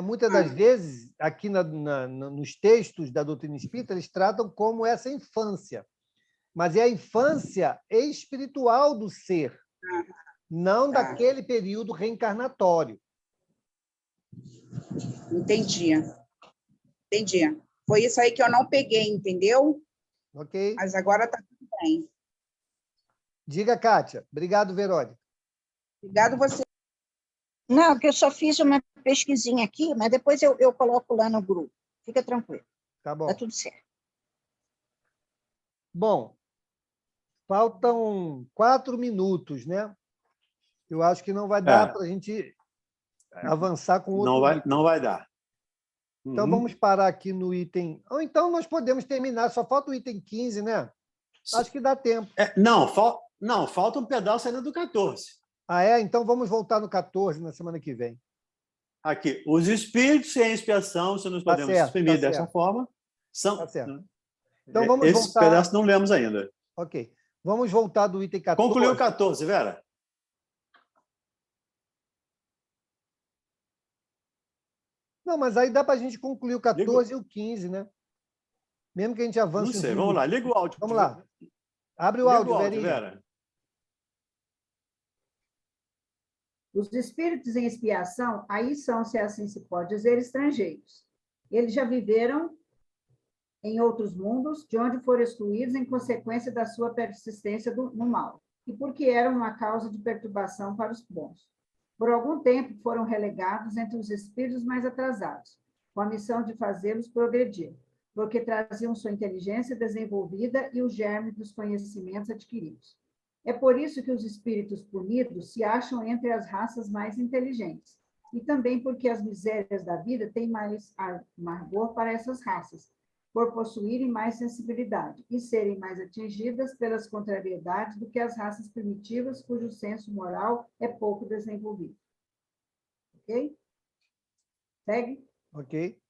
muitas das vezes, aqui nos textos da doutrina espírita, eles tratam como essa infância. Mas é a infância espiritual do ser, não daquele período reencarnatório. Entendi. Foi isso aí que eu não peguei, entendeu? Ok. Mas agora está tudo bem. Diga, Kátia. Obrigado, Verônica. Obrigado você. Não, que eu só fiz uma pesquisinha aqui, mas depois eu coloco lá no grupo. Fica tranquilo. Tá bom. Tá tudo certo. Bom, faltam 4 minutos, né? Eu acho que não vai dar para a gente avançar com outro item. Não vai dar. Então, vamos parar aqui no item... Ou então, nós podemos terminar. Só falta o item 15, né? Acho que dá tempo. Não, falta um pedaço ainda do 14. Então vamos voltar no 14 na semana que vem. Aqui, os espíritos sem expiação, se nós podemos exprimir dessa forma, são... Tá certo. Então vamos Esse voltar... pedaço não lemos ainda. Ok. Vamos voltar do item 14. Concluiu o 14, Vera? Não, mas aí dá para a gente concluir o 14 e o 15, né? Mesmo que a gente avance... Não sei, vamos lá, liga o áudio. Vamos lá. Abre o áudio, Verinha. Vera. Os espíritos em expiação, aí são, se assim se pode dizer, estrangeiros. Eles já viveram em outros mundos, de onde foram excluídos em consequência da sua persistência no mal, e porque eram uma causa de perturbação para os bons. Por algum tempo foram relegados entre os espíritos mais atrasados, com a missão de fazê-los progredir, porque traziam sua inteligência desenvolvida e o germe dos conhecimentos adquiridos. É por isso que os espíritos punidos se acham entre as raças mais inteligentes, e também porque as misérias da vida têm mais amargor para essas raças, por possuírem mais sensibilidade e serem mais atingidas pelas contrariedades do que as raças primitivas, cujo senso moral é pouco desenvolvido. Ok? Segue? Ok.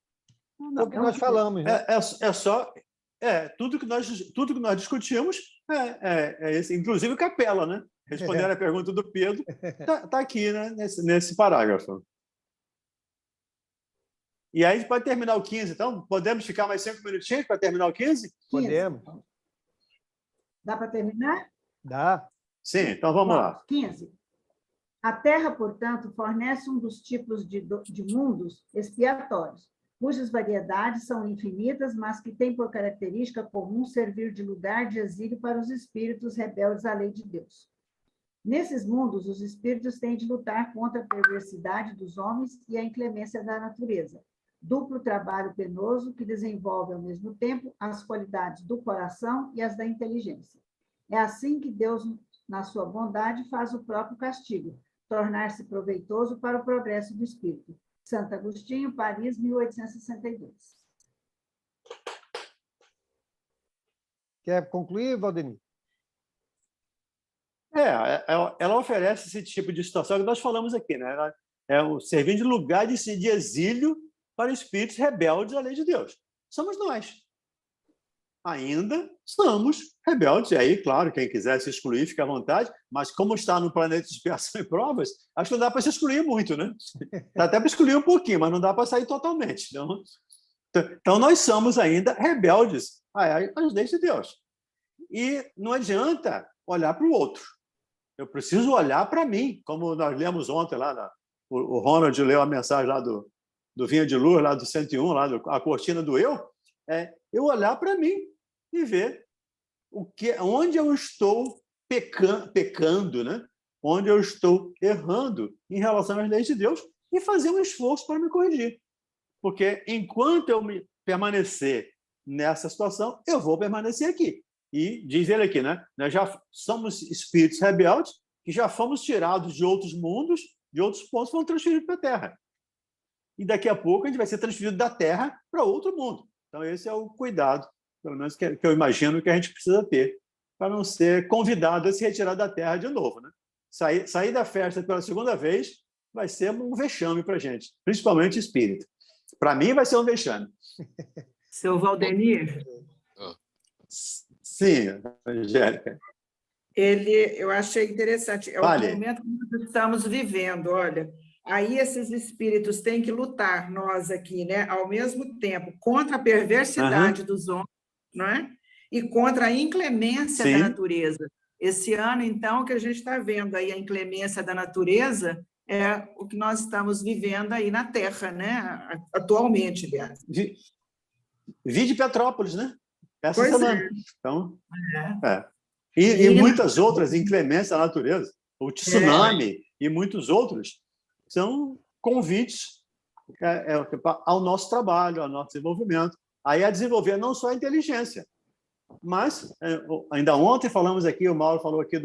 É o que nós falamos, né? Tudo que nós discutimos esse, inclusive Capela, né? Respondendo a pergunta do Pedro, tá aqui, né? Nesse parágrafo. E aí a gente pode terminar o 15, então? Podemos ficar mais 5 minutinhos para terminar o 15? Podemos. Dá para terminar? Dá. Sim, então vamos lá. 15. A Terra, portanto, fornece um dos tipos de mundos expiatórios, cujas variedades são infinitas, mas que têm por característica comum servir de lugar de exílio para os espíritos rebeldes à lei de Deus. Nesses mundos, os espíritos têm de lutar contra a perversidade dos homens e a inclemência da natureza. Duplo trabalho penoso que desenvolve ao mesmo tempo as qualidades do coração e as da inteligência. É assim que Deus, na sua bondade, faz o próprio castigo, tornar-se proveitoso para o progresso do espírito. Santo Agostinho, Paris, 1862. Quer concluir, Valdemir? Ela oferece esse tipo de situação que nós falamos aqui, né? Ela servindo de lugar de exílio para espíritos rebeldes à lei de Deus. Somos nós. Ainda somos rebeldes. E aí, claro, quem quiser se excluir, fica à vontade, mas como está no planeta de expiação e provas, acho que não dá para se excluir muito, né? Dá até para excluir um pouquinho, mas não dá para sair totalmente. Então, nós somos ainda rebeldes às leis de Deus. E não adianta olhar para o outro. Eu preciso olhar para mim, como nós lemos ontem lá, o Ronald leu a mensagem lá do Vinha de Luz, lá do 101, lá a cortina do eu, eu olhar para mim e ver onde eu estou pecando, né? Onde eu estou errando em relação às leis de Deus e fazer um esforço para me corrigir. Porque enquanto eu permanecer nessa situação, eu vou permanecer aqui. E diz ele aqui, né? Nós já somos espíritos rebeldes que já fomos tirados de outros mundos, de outros pontos, fomos transferidos para a Terra. E daqui a pouco a gente vai ser transferido da Terra para outro mundo. Então, esse é o cuidado, pelo menos que eu imagino que a gente precisa ter, para não ser convidado a se retirar da Terra de novo, né? Sair da festa pela segunda vez vai ser um vexame para a gente, principalmente espírito. Para mim, vai ser um vexame. Seu Valdenir? Sim, Angélica. Eu achei interessante. É o Vale. momento que nós estamos vivendo, olha. Aí esses espíritos têm que lutar, nós aqui, né, ao mesmo tempo, contra a perversidade dos homens, não é? E contra a inclemência da natureza. Esse ano, então, que a gente está vendo aí a inclemência da natureza, é o que nós estamos vivendo aí na Terra, né? Atualmente, aliás. Vi de Petrópolis, né? Essa Pois semana. é. Então, E muitas outras inclemências da natureza. O tsunami e muitos outros são convites ao nosso trabalho, ao nosso desenvolvimento. Aí a desenvolver não só a inteligência, mas, ainda ontem falamos aqui, o Mauro falou aqui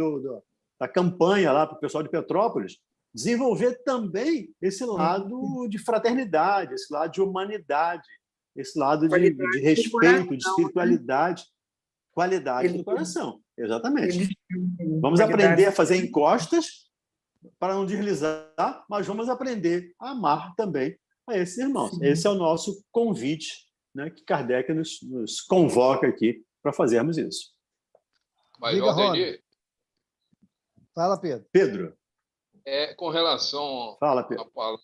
da campanha lá para o pessoal de Petrópolis, desenvolver também esse lado de fraternidade, esse lado de humanidade, esse lado de respeito, de espiritualidade, qualidade do coração. Exatamente. Vamos aprender a fazer encostas para não deslizar, mas vamos aprender a amar também a esses irmãos. Sim. Esse é o nosso convite, né, que Kardec nos convoca aqui para fazermos isso. Mas, Valdenir... Fala, Pedro. Pedro. Com relação Fala, Pedro. à palavra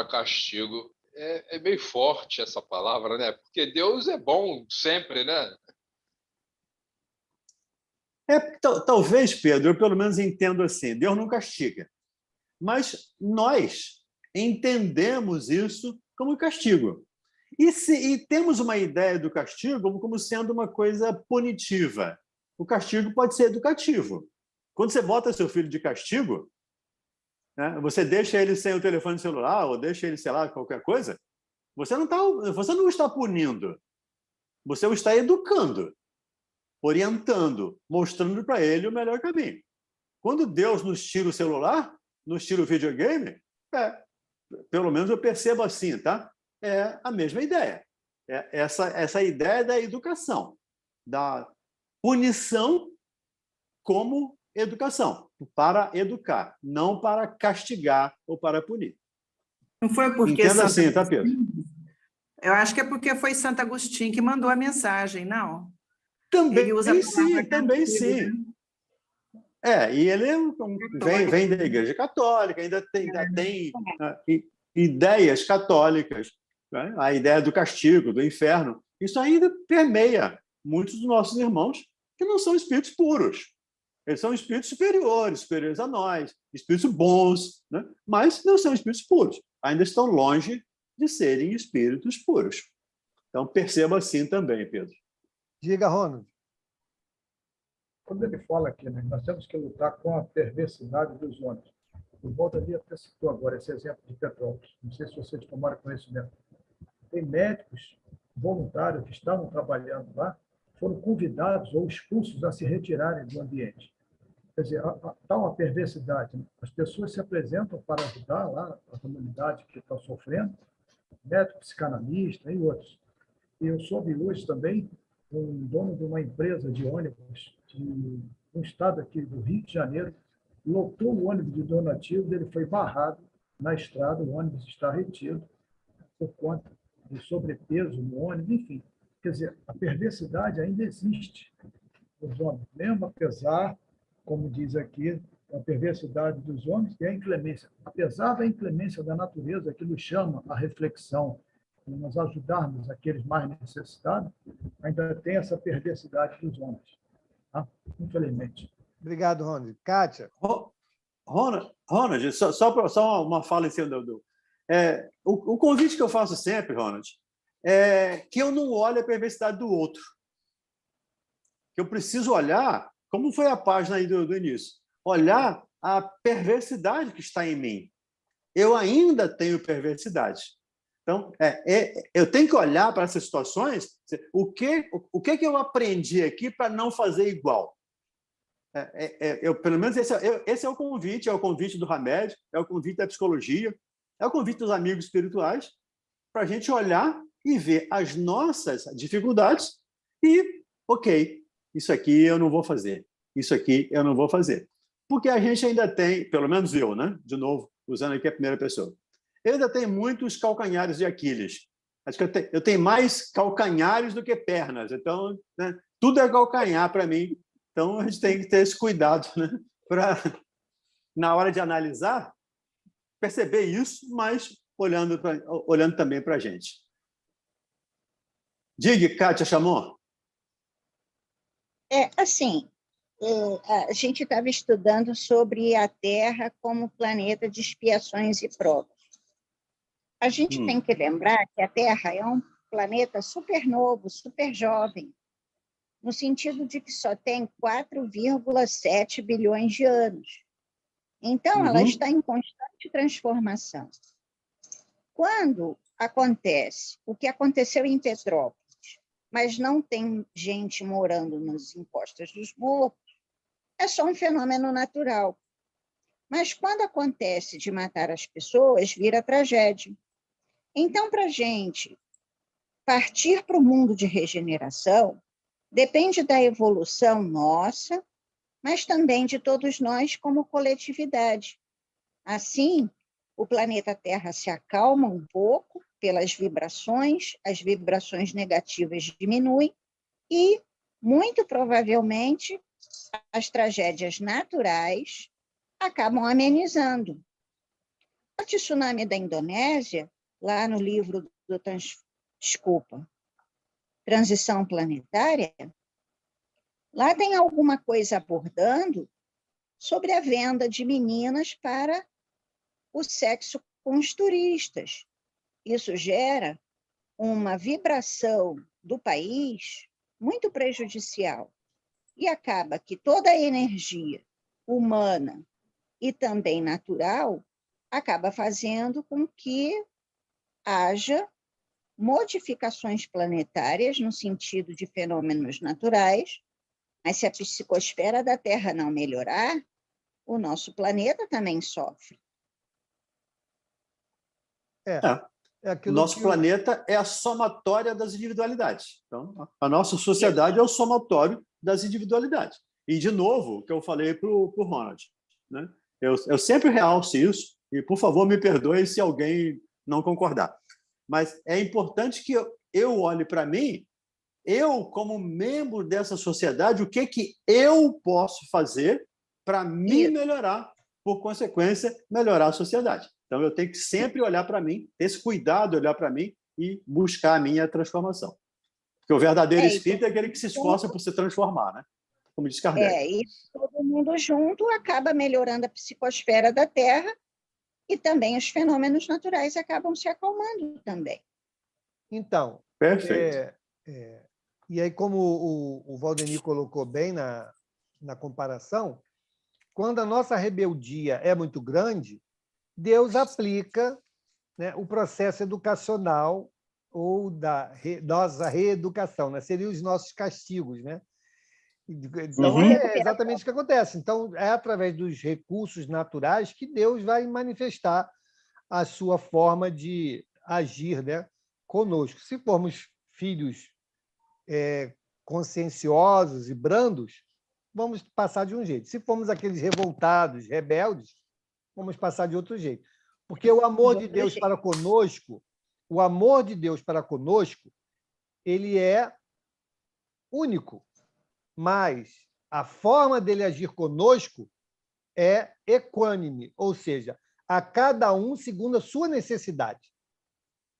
castigo, é meio forte essa palavra, né? Porque Deus é bom sempre, né? Talvez, Pedro, eu pelo menos entendo assim, Deus não castiga. Mas nós entendemos isso como castigo. E temos uma ideia do castigo como sendo uma coisa punitiva. O castigo pode ser educativo. Quando você bota seu filho de castigo, né, você deixa ele sem o telefone celular ou deixa ele, sei lá, qualquer coisa, você não está punindo, você o está educando, orientando, mostrando para ele o melhor caminho. Quando Deus nos tira o celular, nos tira o videogame, pelo menos eu percebo assim, tá? É a mesma ideia. Essa ideia da educação, da punição como educação, para educar, não para castigar ou para punir. Não foi porque Entenda assim, tá, Pedro? Eu acho que é porque foi Santo Agostinho que mandou a mensagem, não? Também usa sim, também sim. E ele vem da Igreja Católica, ainda tem ideias católicas, né? A ideia do castigo, do inferno. Isso ainda permeia muitos dos nossos irmãos que não são espíritos puros. Eles são espíritos superiores a nós, espíritos bons, né? Mas não são espíritos puros. Ainda estão longe de serem espíritos puros. Então, perceba assim também, Pedro. Diga, Ronald. Quando ele fala aqui, né, nós temos que lutar com a perversidade dos homens. O Valdenir até citou agora esse exemplo de Petrópolis. Não sei se vocês tomaram conhecimento. Tem médicos voluntários que estavam trabalhando lá, foram convidados ou expulsos a se retirarem do ambiente. Quer dizer, há uma perversidade. Né? As pessoas se apresentam para ajudar lá a comunidade que está sofrendo, médico, psicanalista e outros. E eu soube hoje também um dono de uma empresa de ônibus de um estado aqui do Rio de Janeiro, lotou o ônibus de donativo, ele foi barrado na estrada, o ônibus está retido por conta de sobrepeso no ônibus, enfim. Quer dizer, a perversidade ainda existe nos homens, mesmo apesar, como diz aqui, a perversidade dos homens e a inclemência. Apesar da inclemência da natureza, que nos chama à reflexão, nós ajudarmos aqueles mais necessitados, ainda tem essa perversidade dos homens. Tá? Infelizmente. Obrigado, Ronald. Kátia? Ronald, só uma fala em cima o convite que eu faço sempre, Ronald, é que eu não olhe a perversidade do outro. Que eu preciso olhar, como foi a página aí do início, olhar a perversidade que está em mim. Eu ainda tenho perversidade, Então, eu tenho que olhar para essas situações, o que eu aprendi aqui para não fazer igual? Pelo menos esse é o convite do Hamed, é o convite da psicologia, é o convite dos amigos espirituais, para a gente olhar e ver as nossas dificuldades e, ok, isso aqui eu não vou fazer, isso aqui eu não vou fazer. Porque a gente ainda tem, pelo menos eu, né? De novo, usando aqui a primeira pessoa, eu ainda tenho muitos calcanhares de Aquiles. Acho que eu tenho mais calcanhares do que pernas, então, né, tudo é calcanhar para mim. Então, a gente tem que ter esse cuidado, né? Para, na hora de analisar, perceber isso, mas olhando também para a gente. Diga, Kátia Chamon. Assim, a gente estava estudando sobre a Terra como planeta de expiações e provas. A gente tem que lembrar que a Terra é um planeta super novo, super jovem, no sentido de que só tem 4,7 bilhões de anos. Então, ela está em constante transformação. Quando acontece o que aconteceu em Petrópolis, mas não tem gente morando nas encostas dos morros, é só um fenômeno natural. Mas quando acontece de matar as pessoas, vira tragédia. Então, para a gente partir para o mundo de regeneração, depende da evolução nossa, mas também de todos nós como coletividade. Assim, o planeta Terra se acalma um pouco pelas vibrações, as vibrações negativas diminuem e, muito provavelmente, as tragédias naturais acabam amenizando. O tsunami da Indonésia, lá no livro do Transição Planetária, lá tem alguma coisa abordando sobre a venda de meninas para o sexo com os turistas. Isso gera uma vibração do país muito prejudicial e acaba que toda a energia humana e também natural acaba fazendo com que haja modificações planetárias no sentido de fenômenos naturais, mas se a psicosfera da Terra não melhorar, o nosso planeta também sofre. O nosso planeta é a somatória das individualidades. Então, a nossa sociedade é o somatório das individualidades. E, de novo, o que eu falei para o Ronald, né? Eu sempre realço isso, e, por favor, me perdoe se alguém não concordar. Mas é importante que eu olhe para mim, eu, como membro dessa sociedade, o que eu posso fazer para me melhorar, por consequência, melhorar a sociedade. Então, eu tenho que sempre olhar para mim, ter esse cuidado de olhar para mim e buscar a minha transformação. Porque o verdadeiro espírito é aquele que se esforça por se transformar, né? Como diz Kardec. E todo mundo junto acaba melhorando a psicosfera da Terra e também os fenômenos naturais acabam se acalmando também. Então, perfeito. E aí, como o Valdemir colocou bem na comparação, quando a nossa rebeldia é muito grande, Deus aplica, né, o processo educacional ou da nossa reeducação, né? Seriam os nossos castigos, né? Então, é exatamente o que acontece. Então, é através dos recursos naturais que Deus vai manifestar a sua forma de agir, né, conosco. Se formos filhos conscienciosos e brandos, vamos passar de um jeito. Se formos aqueles revoltados, rebeldes, vamos passar de outro jeito. Porque o amor de Deus para conosco, ele é único, mas a forma dele agir conosco é equânime, ou seja, a cada um segundo a sua necessidade.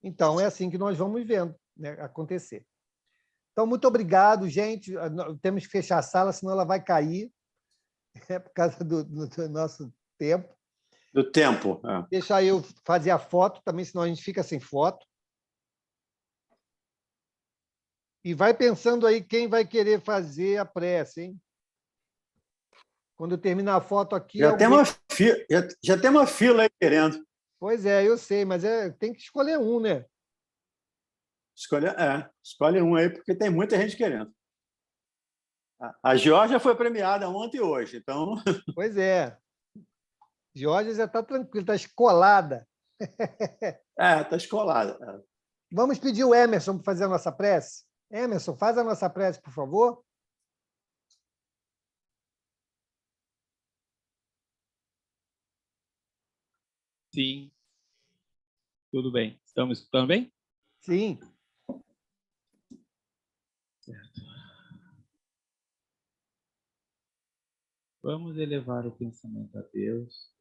Então, é assim que nós vamos vendo, né, acontecer. Então, muito obrigado, gente. Temos que fechar a sala, senão ela vai cair, por causa do nosso tempo. Do tempo. Deixa eu fazer a foto também, senão a gente fica sem foto. E vai pensando aí quem vai querer fazer a prece, hein? Quando eu terminar a foto aqui... Já tem uma fila aí querendo. Pois é, eu sei, mas tem que escolher um, né? Escolhe um aí, porque tem muita gente querendo. A Geórgia foi premiada ontem e hoje, então... Pois é. Geórgia já está tranquila, está escolada. Está escolada. Vamos pedir o Emerson para fazer a nossa prece? Emerson, faz a nossa prece, por favor. Sim. Tudo bem. Estamos escutando bem? Sim. Certo. Vamos elevar o pensamento a Deus,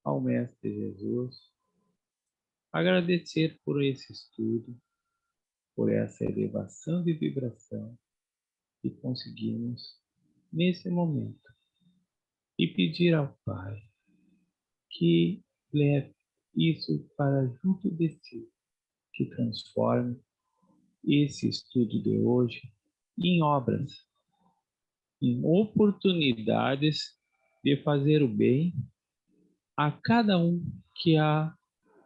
ao Mestre Jesus, agradecer por esse estudo, por essa elevação de vibração que conseguimos nesse momento e pedir ao Pai que leve isso para junto de si, que transforme esse estudo de hoje em obras, em oportunidades de fazer o bem a cada um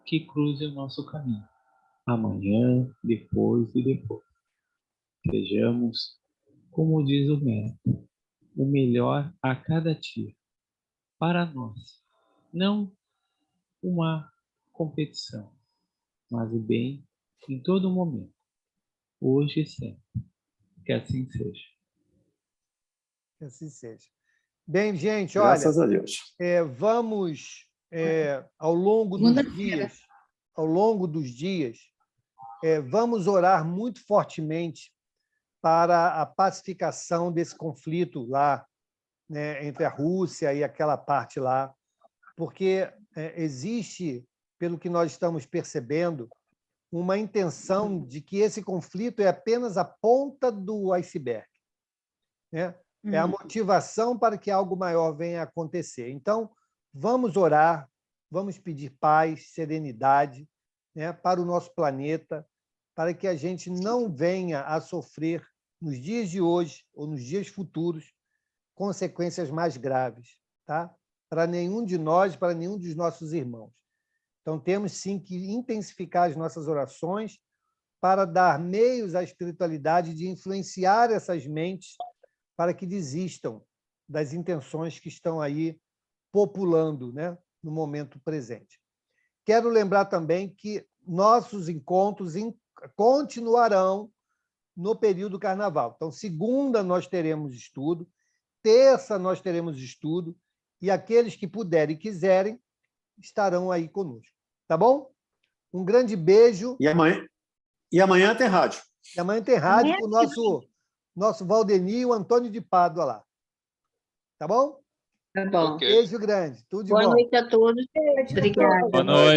que cruze o nosso caminho, amanhã, depois e depois. Sejamos, como diz o Mestre, o melhor a cada dia, para nós, não uma competição, mas o bem em todo momento, hoje e sempre. Que assim seja. Que assim seja. Bem, gente, Graças olha, a Deus. vamos, ao longo dos dias, vamos orar muito fortemente para a pacificação desse conflito lá, né, entre a Rússia e aquela parte lá, porque existe, pelo que nós estamos percebendo, uma intenção de que esse conflito é apenas a ponta do iceberg, né? É a motivação para que algo maior venha a acontecer. Então, vamos orar, vamos pedir paz, serenidade, né, para o nosso planeta, para que a gente não venha a sofrer, nos dias de hoje ou nos dias futuros, consequências mais graves, tá? Para nenhum de nós, para nenhum dos nossos irmãos. Então, temos sim que intensificar as nossas orações para dar meios à espiritualidade de influenciar essas mentes para que desistam das intenções que estão aí populando, né, no momento presente. Quero lembrar também que nossos encontros continuarão no período carnaval. Então, segunda nós teremos estudo, terça nós teremos estudo, e aqueles que puderem e quiserem estarão aí conosco. Tá bom? Um grande beijo. E amanhã tem rádio. E amanhã tem rádio com o nosso Valdenir e o Antônio de Pádua lá. Tá bom? Tá bom. Ok. Beijo grande. Tudo de bom. Boa noite a todos. Obrigada. Boa noite.